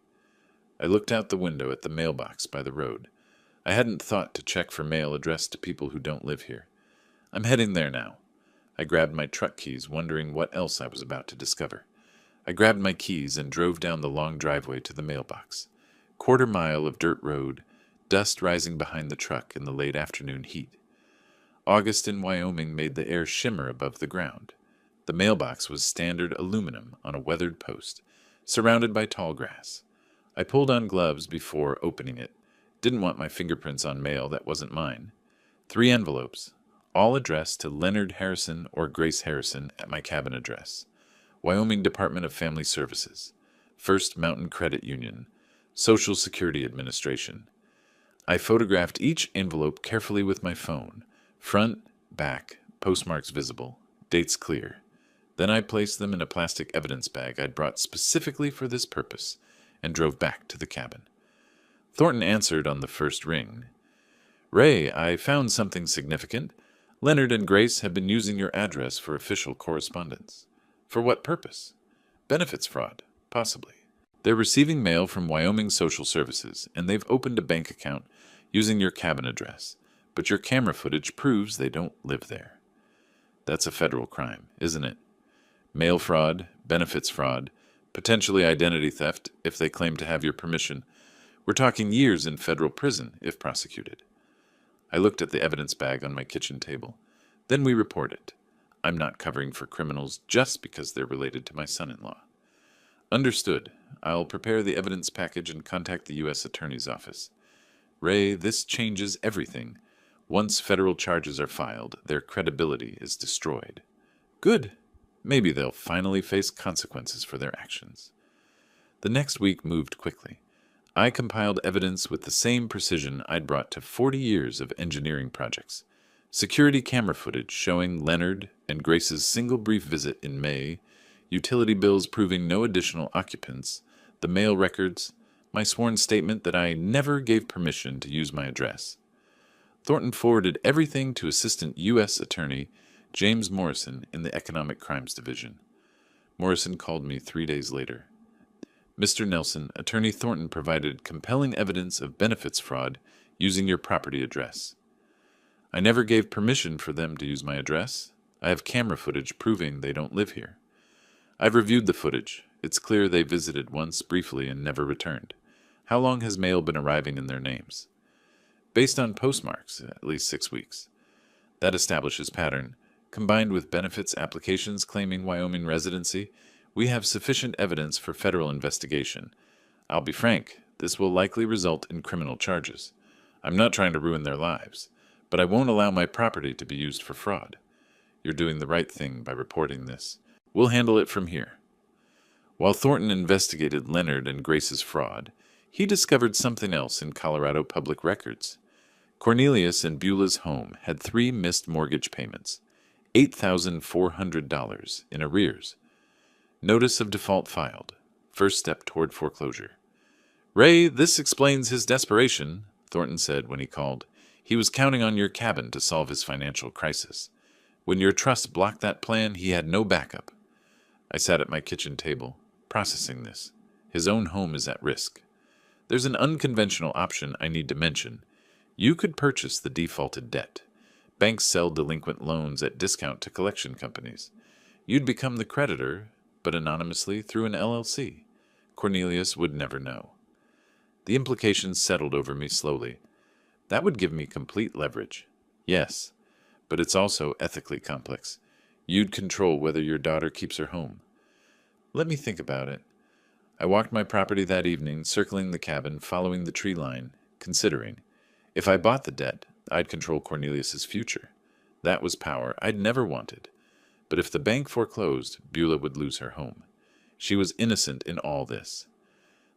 I looked out the window at the mailbox by the road. I hadn't thought to check for mail addressed to people who don't live here. I'm heading there now. I grabbed my truck keys, wondering what else I was about to discover. I grabbed my keys and drove down the long driveway to the mailbox. Quarter-mile of dirt road, dust rising behind the truck in the late afternoon heat. August in Wyoming made the air shimmer above the ground. The mailbox was standard aluminum on a weathered post, surrounded by tall grass. I pulled on gloves before opening it. Didn't want my fingerprints on mail that wasn't mine. 3 envelopes, all addressed to Leonard Harrison or Grace Harrison at my cabin address. Wyoming Department of Family Services, First Mountain Credit Union, Social Security Administration. I photographed each envelope carefully with my phone, front, back, postmarks visible, dates clear. Then I placed them in a plastic evidence bag I'd brought specifically for this purpose and drove back to the cabin. Thornton answered on the first ring. Ray, I found something significant. Leonard and Grace have been using your address for official correspondence. For what purpose? Benefits fraud, possibly. They're receiving mail from Wyoming Social Services, and they've opened a bank account using your cabin address, but your camera footage proves they don't live there. That's a federal crime, isn't it? Mail fraud, benefits fraud, potentially identity theft if they claim to have your permission. We're talking years in federal prison if prosecuted. I looked at the evidence bag on my kitchen table. Then we report it. I'm not covering for criminals just because they're related to my son-in-law. Understood. I'll prepare the evidence package and contact the U.S. Attorney's Office. Ray, this changes everything. Once federal charges are filed, their credibility is destroyed. Good. Maybe they'll finally face consequences for their actions. The next week moved quickly. I compiled evidence with the same precision I'd brought to 40 years of engineering projects. Security camera footage showing Leonard and Grace's single brief visit in May, utility bills proving no additional occupants, the mail records, my sworn statement that I never gave permission to use my address. Thornton forwarded everything to Assistant U.S. Attorney James Morrison in the Economic Crimes Division. Morrison called me 3 days later. Mr. Nelson, Attorney Thornton provided compelling evidence of benefits fraud using your property address. I never gave permission for them to use my address. I have camera footage proving they don't live here. I've reviewed the footage. It's clear they visited once briefly and never returned. How long has mail been arriving in their names? Based on postmarks, at least 6 weeks. That establishes pattern. Combined with benefits applications claiming Wyoming residency, we have sufficient evidence for federal investigation. I'll be frank, this will likely result in criminal charges. I'm not trying to ruin their lives, but I won't allow my property to be used for fraud. You're doing the right thing by reporting this. We'll handle it from here." While Thornton investigated Leonard and Grace's fraud, he discovered something else in Colorado public records. Cornelius and Beulah's home had 3 missed mortgage payments, $8,400 in arrears. Notice of default filed. First step toward foreclosure. "Ray, this explains his desperation," Thornton said when he called. "He was counting on your cabin to solve his financial crisis. When your trust blocked that plan, he had no backup." I sat at my kitchen table, processing this. His own home is at risk. There's an unconventional option I need to mention. You could purchase the defaulted debt. Banks sell delinquent loans at discount to collection companies. You'd become the creditor, but anonymously through an LLC. Cornelius would never know. The implications settled over me slowly. That would give me complete leverage. Yes, but it's also ethically complex. You'd control whether your daughter keeps her home. Let me think about it. I walked my property that evening, circling the cabin, following the tree line, considering. If I bought the debt, I'd control Cornelius's future. That was power I'd never wanted. But if the bank foreclosed, Beulah would lose her home. She was innocent in all this.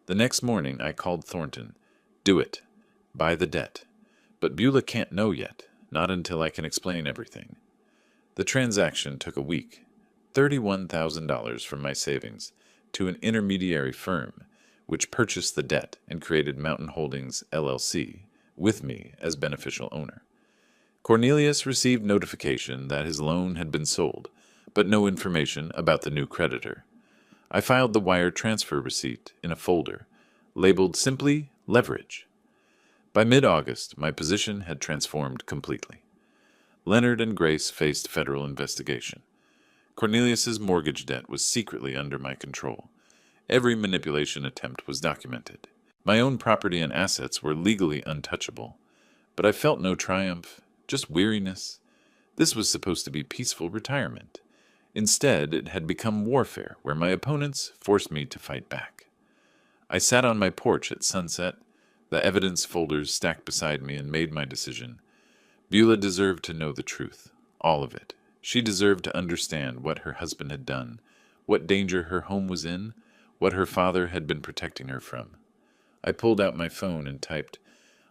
The next morning, I called Thornton. "Do it. Buy the debt. But Beulah can't know yet, not until I can explain everything." The transaction took a week. $31,000 from my savings to an intermediary firm, which purchased the debt and created Mountain Holdings, LLC, with me as beneficial owner. Cornelius received notification that his loan had been sold, but no information about the new creditor. I filed the wire transfer receipt in a folder, labeled simply Leverage. By mid-August, my position had transformed completely. Leonard and Grace faced federal investigation. Cornelius's mortgage debt was secretly under my control. Every manipulation attempt was documented. My own property and assets were legally untouchable. But I felt no triumph, just weariness. This was supposed to be peaceful retirement. Instead, it had become warfare, where my opponents forced me to fight back. I sat on my porch at sunset, the evidence folders stacked beside me, and made my decision. Beulah deserved to know the truth, all of it. She deserved to understand what her husband had done, what danger her home was in, what her father had been protecting her from. I pulled out my phone and typed,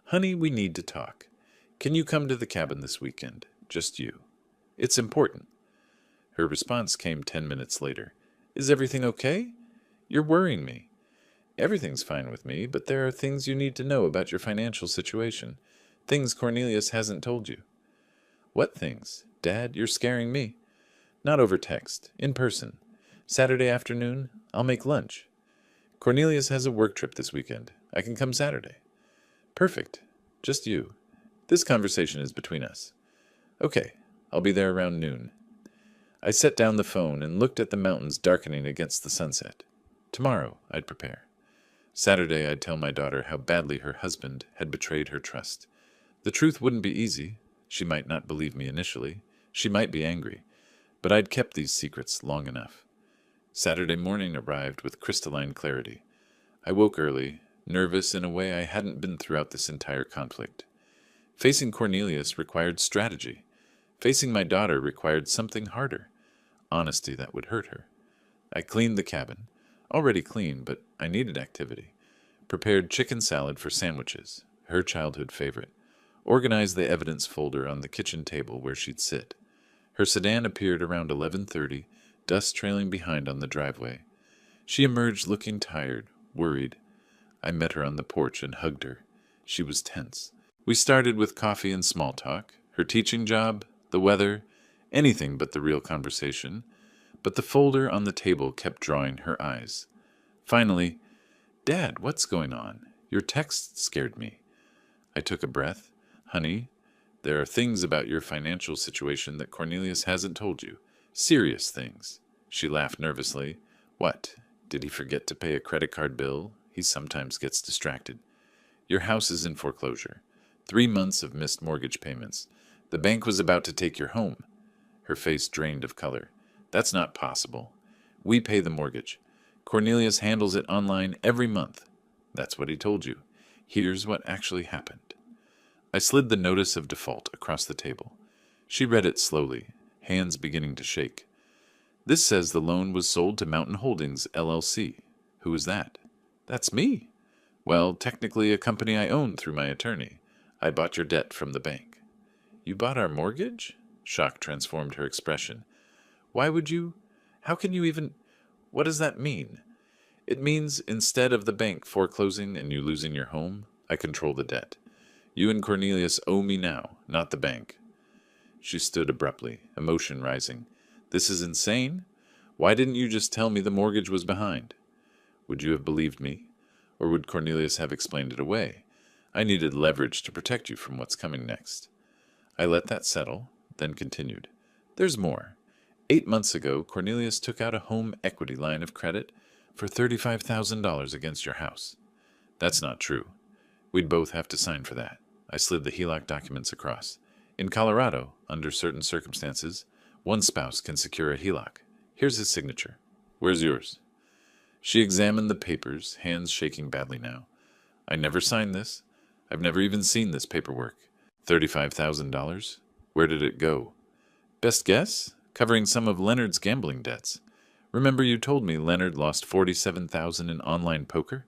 "Honey, we need to talk. Can you come to the cabin this weekend? Just you. It's important." Her response came 10 minutes later. "Is everything okay? You're worrying me." "Everything's fine with me, but there are things you need to know about your financial situation. Things Cornelius hasn't told you." "What things? Dad, you're scaring me." "Not over text. In person. Saturday afternoon, I'll make lunch." "Cornelius has a work trip this weekend. I can come Saturday." "Perfect. Just you. This conversation is between us." "Okay, I'll be there around noon." I set down the phone and looked at the mountains darkening against the sunset. Tomorrow, I'd prepare. Saturday, I'd tell my daughter how badly her husband had betrayed her trust. The truth wouldn't be easy. She might not believe me initially. She might be angry. But I'd kept these secrets long enough. Saturday morning arrived with crystalline clarity. I woke early, nervous in a way I hadn't been throughout this entire conflict. Facing Cornelius required strategy. Facing my daughter required something harder. Honesty that would hurt her. I cleaned the cabin. Already clean, but I needed activity. Prepared chicken salad for sandwiches, her childhood favorite. Organized the evidence folder on the kitchen table where she'd sit. Her sedan appeared around 11:30, dust trailing behind on the driveway. She emerged looking tired, worried. I met her on the porch and hugged her. She was tense. We started with coffee and small talk, her teaching job, the weather, anything but the real conversation. But the folder on the table kept drawing her eyes. Finally, "Dad, what's going on? Your text scared me." I took a breath. "Honey, there are things about your financial situation that Cornelius hasn't told you. Serious things." She laughed nervously. "What? Did he forget to pay a credit card bill? He sometimes gets distracted." "Your house is in foreclosure. 3 months of missed mortgage payments. The bank was about to take your home." Her face drained of color. "That's not possible. We pay the mortgage. Cornelius handles it online every month." "That's what he told you. Here's what actually happened." I slid the notice of default across the table. She read it slowly, hands beginning to shake. This says the loan was sold to Mountain Holdings, LLC. Who is that? That's me. Well, technically a company I own through my attorney. I bought your debt from the bank. You bought our mortgage? Shock transformed her expression. Why would you? How can you even? What does that mean? It means instead of the bank foreclosing and you losing your home, I control the debt. You and Cornelius owe me now, not the bank. She stood abruptly, emotion rising. This is insane. Why didn't you just tell me the mortgage was behind? Would you have believed me? Or would Cornelius have explained it away? I needed leverage to protect you from what's coming next. I let that settle, then continued. There's more. 8 months ago, Cornelius took out a home equity line of credit for $35,000 against your house. That's not true. We'd both have to sign for that. I slid the HELOC documents across. In Colorado, under certain circumstances, one spouse can secure a HELOC. Here's his signature. Where's yours? She examined the papers, hands shaking badly now. I never signed this. I've never even seen this paperwork. $35,000? Where did it go? Best guess? Covering some of Leonard's gambling debts. Remember you told me Leonard lost $47,000 in online poker?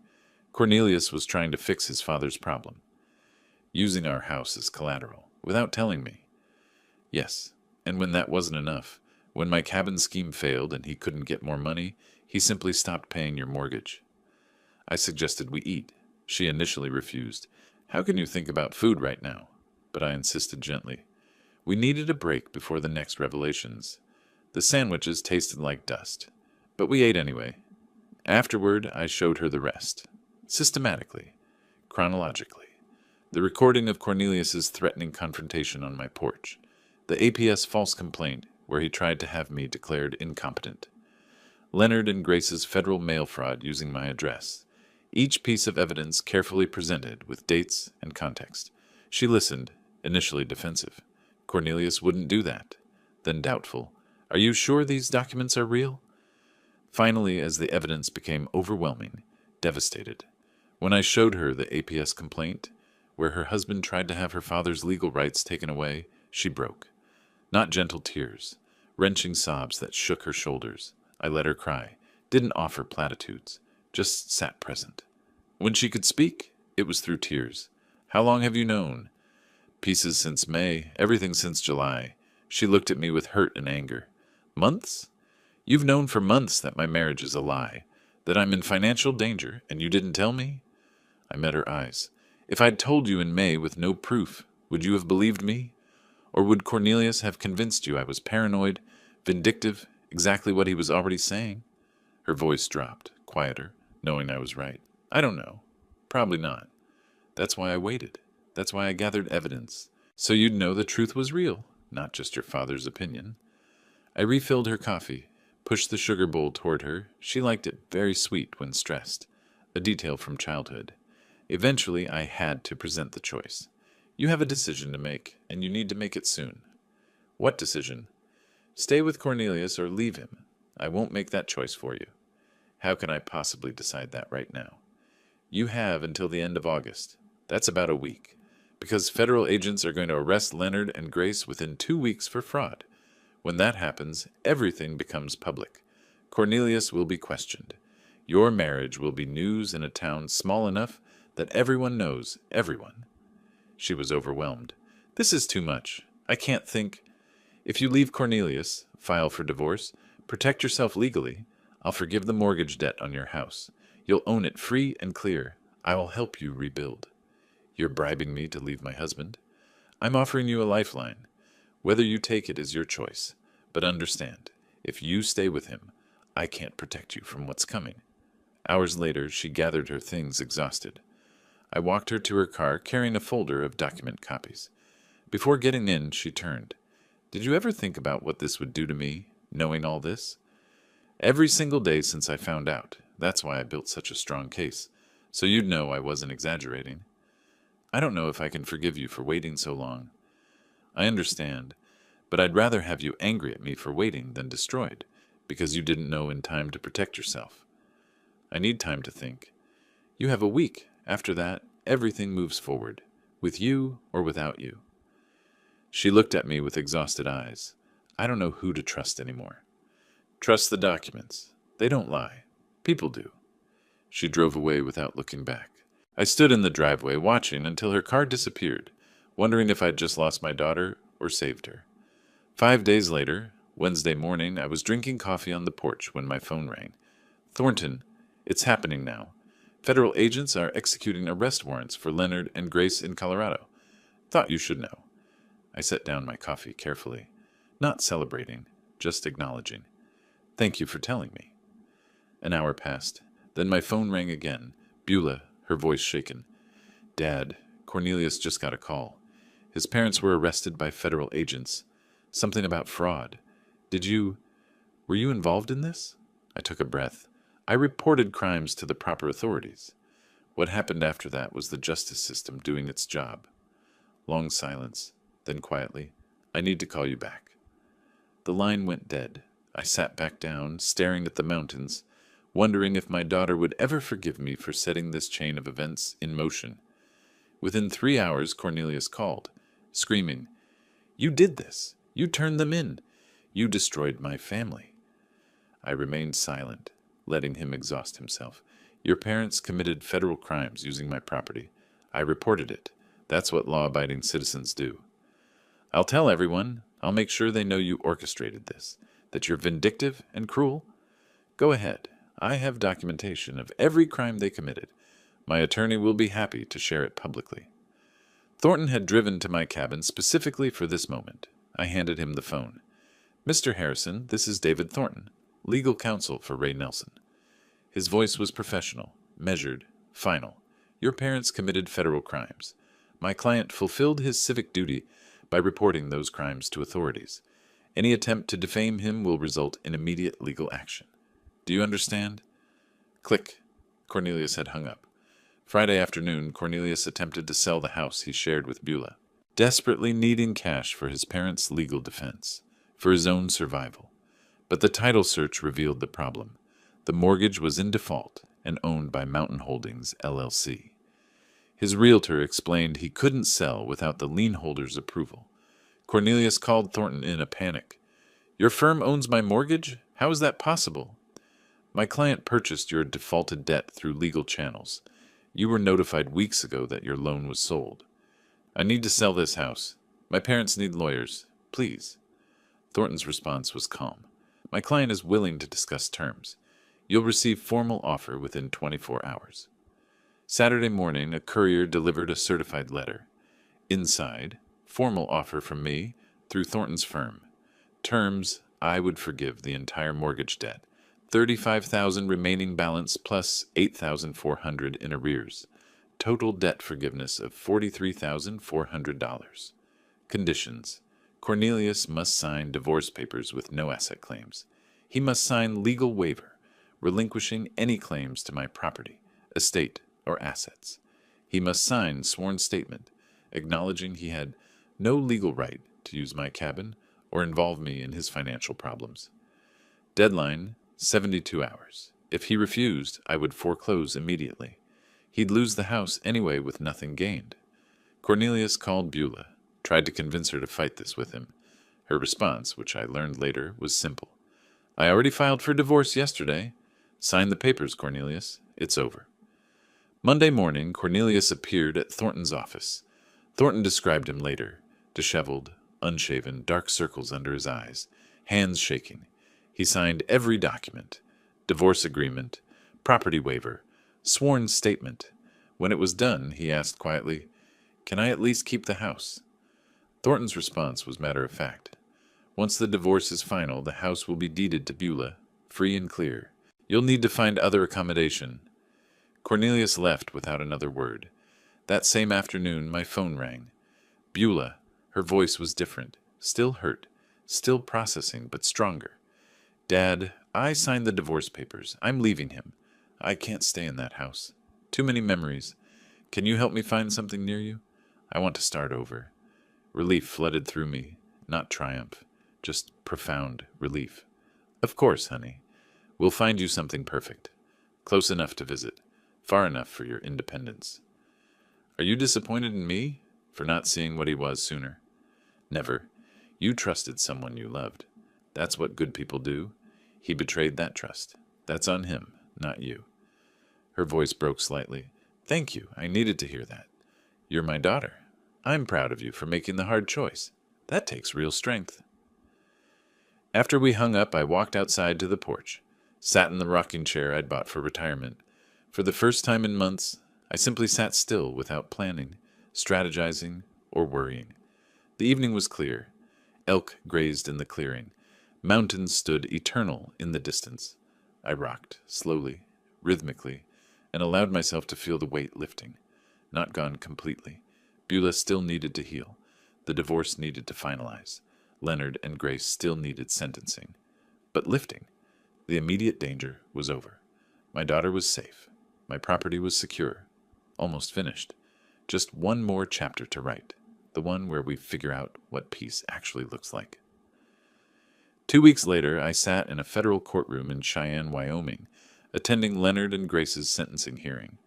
Cornelius was trying to fix his father's problem. Using our house as collateral, without telling me. Yes, and when that wasn't enough, when my cabin scheme failed and he couldn't get more money, he simply stopped paying your mortgage. I suggested we eat. She initially refused. How can you think about food right now? But I insisted gently. We needed a break before the next revelations. The sandwiches tasted like dust, but we ate anyway. Afterward, I showed her the rest. Systematically. Chronologically. The recording of Cornelius's threatening confrontation on my porch. The APS false complaint where he tried to have me declared incompetent. Leonard and Grace's federal mail fraud using my address. Each piece of evidence carefully presented with dates and context. She listened, initially defensive. Cornelius wouldn't do that. Then doubtful. Are you sure these documents are real? Finally, as the evidence became overwhelming, devastated. When I showed her the APS complaint, where her husband tried to have her father's legal rights taken away, she broke. Not gentle tears, wrenching sobs that shook her shoulders. I let her cry, didn't offer platitudes, just sat present. When she could speak, it was through tears. How long have you known? Pieces since May, everything since July. She looked at me with hurt and anger. Months? You've known for months that my marriage is a lie, that I'm in financial danger, and you didn't tell me? I met her eyes. If I'd told you in May with no proof, would you have believed me? Or would Cornelius have convinced you I was paranoid, vindictive, exactly what he was already saying? Her voice dropped, quieter, knowing I was right. I don't know. Probably not. That's why I waited. That's why I gathered evidence. So you'd know the truth was real, not just your father's opinion. I refilled her coffee, pushed the sugar bowl toward her. She liked it very sweet when stressed, a detail from childhood. Eventually, I had to present the choice. You have a decision to make, and you need to make it soon. What decision? Stay with Cornelius or leave him. I won't make that choice for you. How can I possibly decide that right now? You have until the end of August. That's about a week. Because federal agents are going to arrest Leonard and Grace within 2 weeks for fraud. When that happens, everything becomes public. Cornelius will be questioned. Your marriage will be news in a town small enough that everyone knows everyone. She was overwhelmed. This is too much. I can't think. If you leave Cornelius, file for divorce, protect yourself legally, I'll forgive the mortgage debt on your house. You'll own it free and clear. I will help you rebuild. You're bribing me to leave my husband. I'm offering you a lifeline. Whether you take it is your choice. But understand, if you stay with him, I can't protect you from what's coming. Hours later, she gathered her things exhausted. I walked her to her car carrying a folder of document copies. Before getting in, she turned. Did you ever think about what this would do to me, knowing all this? Every single day since I found out. That's why I built such a strong case. So you'd know I wasn't exaggerating. I don't know if I can forgive you for waiting so long. I understand, but I'd rather have you angry at me for waiting than destroyed, because you didn't know in time to protect yourself. I need time to think. You have a week. After that, everything moves forward, with you or without you. She looked at me with exhausted eyes. I don't know who to trust anymore. Trust the documents. They don't lie. People do. She drove away without looking back. I stood in the driveway watching until her car disappeared, wondering if I'd just lost my daughter or saved her. 5 days later, Wednesday morning, I was drinking coffee on the porch when my phone rang. Thornton, it's happening now. Federal agents are executing arrest warrants for Leonard and Grace in Colorado. Thought you should know. I set down my coffee carefully, not celebrating, just acknowledging. Thank you for telling me. An hour passed. Then my phone rang again. Beulah, her voice shaken. Dad, Cornelius just got a call. His parents were arrested by federal agents. Something about fraud. Were you involved in this? I took a breath. I reported crimes to the proper authorities. What happened after that was the justice system doing its job. Long silence. Then quietly, I need to call you back. The line went dead. I sat back down, staring at the mountains, wondering if my daughter would ever forgive me for setting this chain of events in motion. Within 3 hours, Cornelius called, screaming, "You did this! You turned them in! You destroyed my family!" I remained silent, letting him exhaust himself. Your parents committed federal crimes using my property. I reported it. That's what law-abiding citizens do. I'll tell everyone. I'll make sure they know you orchestrated this, that you're vindictive and cruel. Go ahead. I have documentation of every crime they committed. My attorney will be happy to share it publicly. Thornton had driven to my cabin specifically for this moment. I handed him the phone. Mr. Harrison, this is David Thornton, legal counsel for Ray Nelson. His voice was professional, measured, final. Your parents committed federal crimes. My client fulfilled his civic duty by reporting those crimes to authorities. Any attempt to defame him will result in immediate legal action. Do you understand? Click. Cornelius had hung up. Friday afternoon, Cornelius attempted to sell the house he shared with Beulah, desperately needing cash for his parents' legal defense, for his own survival. But the title search revealed the problem. The mortgage was in default and owned by Mountain Holdings, LLC. His realtor explained he couldn't sell without the lien holder's approval. Cornelius called Thornton in a panic. Your firm owns my mortgage? How is that possible? My client purchased your defaulted debt through legal channels. You were notified weeks ago that your loan was sold. I need to sell this house. My parents need lawyers. Please. Thornton's response was calm. My client is willing to discuss terms. You'll receive formal offer within 24 hours. Saturday morning, a courier delivered a certified letter. Inside, formal offer from me through Thornton's firm. Terms, I would forgive the entire mortgage debt. $35,000 remaining balance plus $8,400 in arrears. Total debt forgiveness of $43,400. Conditions. Cornelius must sign divorce papers with no asset claims. He must sign legal waiver, relinquishing any claims to my property, estate, or assets. He must sign sworn statement, acknowledging he had no legal right to use my cabin or involve me in his financial problems. Deadline, 72 hours. If he refused, I would foreclose immediately. He'd lose the house anyway with nothing gained. Cornelius called Beulah, tried to convince her to fight this with him. Her response, which I learned later, was simple. I already filed for divorce yesterday. Sign the papers, Cornelius. It's over. Monday morning, Cornelius appeared at Thornton's office. Thornton described him later. Disheveled, unshaven, dark circles under his eyes, hands shaking. He signed every document. Divorce agreement, property waiver, sworn statement. When it was done, he asked quietly, Can I at least keep the house? Thornton's response was matter of fact. Once the divorce is final, the house will be deeded to Beulah, free and clear. You'll need to find other accommodation. Cornelius left without another word. That same afternoon, my phone rang. Beulah, her voice was different, still hurt, still processing, but stronger. Dad, I signed the divorce papers. I'm leaving him. I can't stay in that house. Too many memories. Can you help me find something near you? I want to start over. Relief flooded through me, not triumph, just profound relief. Of course, honey. We'll find you something perfect. Close enough to visit. Far enough for your independence. Are you disappointed in me for not seeing what he was sooner? Never. You trusted someone you loved. That's what good people do. He betrayed that trust. That's on him, not you." Her voice broke slightly. "Thank you. I needed to hear that. You're my daughter. I'm proud of you for making the hard choice. That takes real strength." After we hung up, I walked outside to the porch, sat in the rocking chair I'd bought for retirement. For the first time in months, I simply sat still without planning, strategizing, or worrying. The evening was clear. Elk grazed in the clearing. Mountains stood eternal in the distance. I rocked, slowly, rhythmically, and allowed myself to feel the weight lifting. Not gone completely. Beulah still needed to heal. The divorce needed to finalize. Leonard and Grace still needed sentencing. But lifting. The immediate danger was over. My daughter was safe. My property was secure. Almost finished. Just one more chapter to write. The one where we figure out what peace actually looks like. 2 weeks later, I sat in a federal courtroom in Cheyenne, Wyoming, attending Leonard and Grace's sentencing hearing.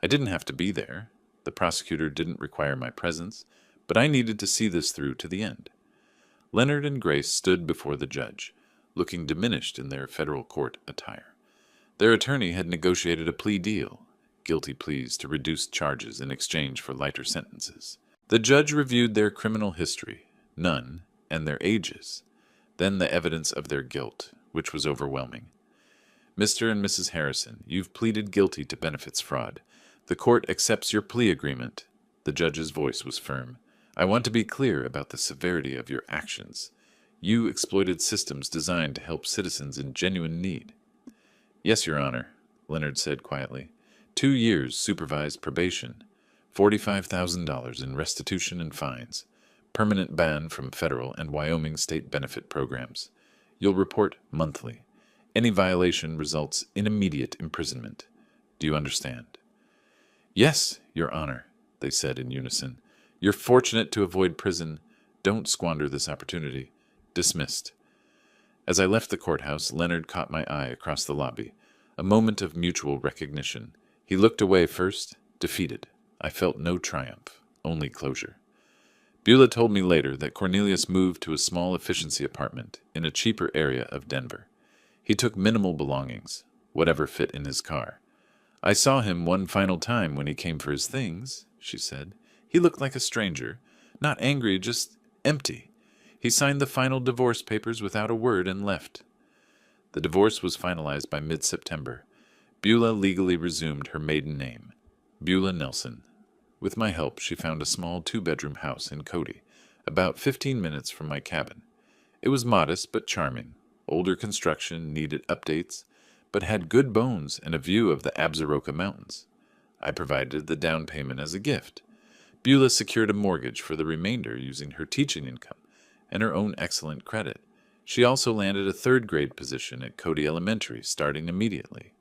I didn't have to be there. The prosecutor didn't require my presence, but I needed to see this through to the end. Leonard and Grace stood before the judge, looking diminished in their federal court attire. Their attorney had negotiated a plea deal, guilty pleas to reduced charges in exchange for lighter sentences. The judge reviewed their criminal history, none, and their ages, then the evidence of their guilt, which was overwhelming. "Mr. and Mrs. Harrison, you've pleaded guilty to benefits fraud. The court accepts your plea agreement." The judge's voice was firm. "I want to be clear about the severity of your actions. You exploited systems designed to help citizens in genuine need." "Yes, Your Honor," Leonard said quietly. 2 years supervised probation, $45,000 in restitution and fines, permanent ban from federal and Wyoming state benefit programs. You'll report monthly. Any violation results in immediate imprisonment. Do you understand?" "Yes, Your Honor," they said in unison. "You're fortunate to avoid prison. Don't squander this opportunity." Dismissed. As I left the courthouse, Leonard caught my eye across the lobby. A moment of mutual recognition. He looked away first, defeated. I felt no triumph, only closure. Beulah told me later that Cornelius moved to a small efficiency apartment in a cheaper area of Denver. He took minimal belongings, whatever fit in his car. "I saw him one final time when he came for his things," she said. "He looked like a stranger, not angry, just empty. He signed the final divorce papers without a word and left." The divorce was finalized by mid-September. Beulah legally resumed her maiden name, Beulah Nelson. With my help, she found a small 2-bedroom house in Cody, about 15 minutes from my cabin. It was modest but charming. Older construction needed updates, but had good bones and a view of the Absaroka Mountains. I provided the down payment as a gift. Beulah secured a mortgage for the remainder using her teaching income and her own excellent credit. She also landed a 3rd-grade position at Cody Elementary, starting immediately.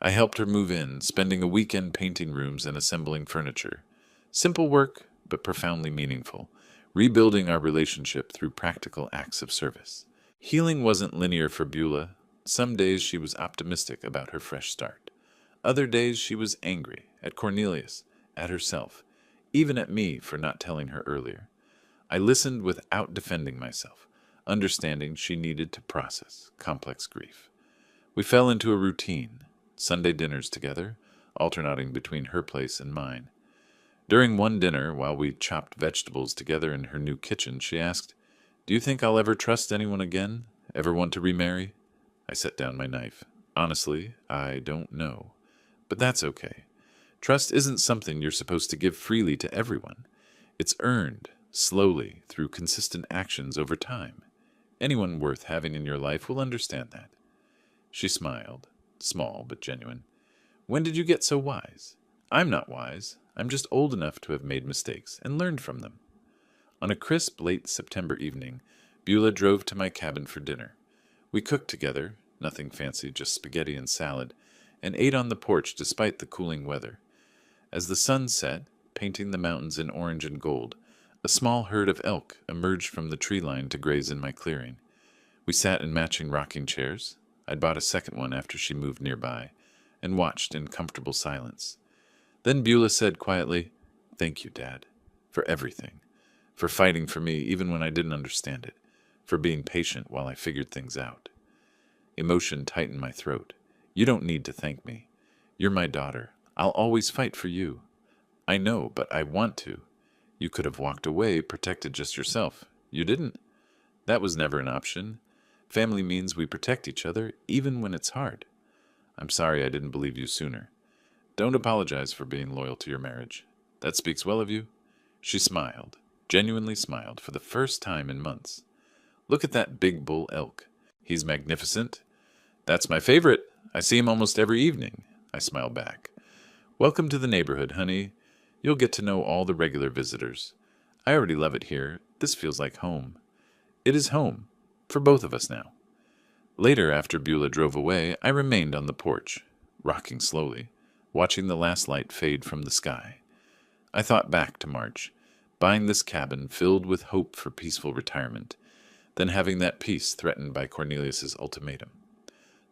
I helped her move in, spending a weekend painting rooms and assembling furniture. Simple work, but profoundly meaningful, rebuilding our relationship through practical acts of service. Healing wasn't linear for Beulah. Some days she was optimistic about her fresh start. Other days she was angry, at Cornelius, at herself, even at me for not telling her earlier. I listened without defending myself, understanding she needed to process complex grief. We fell into a routine, Sunday dinners together, alternating between her place and mine. During one dinner, while we chopped vegetables together in her new kitchen, she asked, "Do you think I'll ever trust anyone again? Ever want to remarry?" I set down my knife. "Honestly, I don't know. But that's okay. Trust isn't something you're supposed to give freely to everyone. It's earned, slowly, through consistent actions over time. Anyone worth having in your life will understand that." She smiled, small but genuine. "When did you get so wise?" "I'm not wise. I'm just old enough to have made mistakes and learned from them." On a crisp, late September evening, Beulah drove to my cabin for dinner. We cooked together, nothing fancy, just spaghetti and salad, and ate on the porch despite the cooling weather. As the sun set, painting the mountains in orange and gold, a small herd of elk emerged from the tree line to graze in my clearing. We sat in matching rocking chairs. I'd bought a second one after she moved nearby, and watched in comfortable silence. Then Beulah said quietly, "Thank you, Dad, for everything. for fighting for me even when I didn't understand it, for being patient while I figured things out. Emotion tightened my throat. You don't need to thank me. You're my daughter. I'll always fight for you. I know, but I want to. You could have walked away, protected just yourself. You didn't. That was never an option. Family means we protect each other, even when it's hard. I'm sorry I didn't believe you sooner. Don't apologize for being loyal to your marriage. That speaks well of you. She smiled, genuinely smiled, for the first time in months. Look at that big bull elk. He's magnificent. That's my favorite. I see him almost every evening. I smiled back. Welcome to the neighborhood, honey. You'll get to know all the regular visitors. I already love it here. This feels like home. It is home, for both of us now. Later, after Beulah drove away, I remained on the porch, rocking slowly, watching the last light fade from the sky. I thought back to March, buying this cabin filled with hope for peaceful retirement, then having that peace threatened by Cornelius's ultimatum.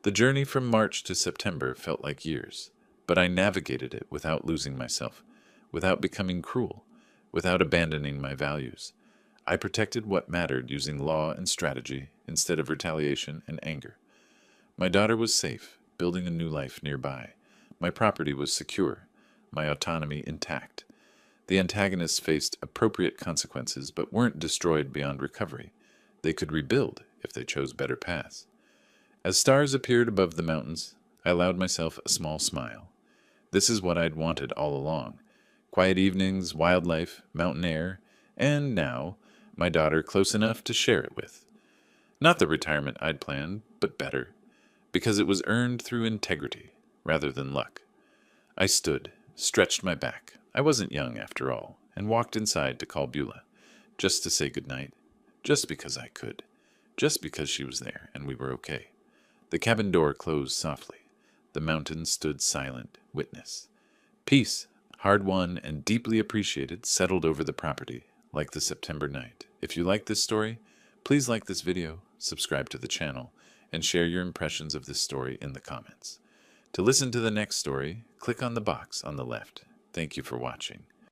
The journey from March to September felt like years, but I navigated it without losing myself, without becoming cruel, without abandoning my values. I protected what mattered using law and strategy instead of retaliation and anger. My daughter was safe, building a new life nearby. My property was secure, my autonomy intact. The antagonists faced appropriate consequences but weren't destroyed beyond recovery. They could rebuild if they chose better paths. As stars appeared above the mountains, I allowed myself a small smile. This is what I'd wanted all along. Quiet evenings, wildlife, mountain air, and now, my daughter close enough to share it with. Not the retirement I'd planned, but better, because it was earned through integrity rather than luck. I stood, stretched my back. I wasn't young after all, and walked inside to call Beulah, just to say goodnight, just because I could, just because she was there and we were okay. The cabin door closed softly. The mountains stood silent, witness. Peace, hard won and deeply appreciated, settled over the property, like the September night. If you like this story, please like this video, subscribe to the channel, and share your impressions of this story in the comments. To listen to the next story, click on the box on the left. Thank you for watching.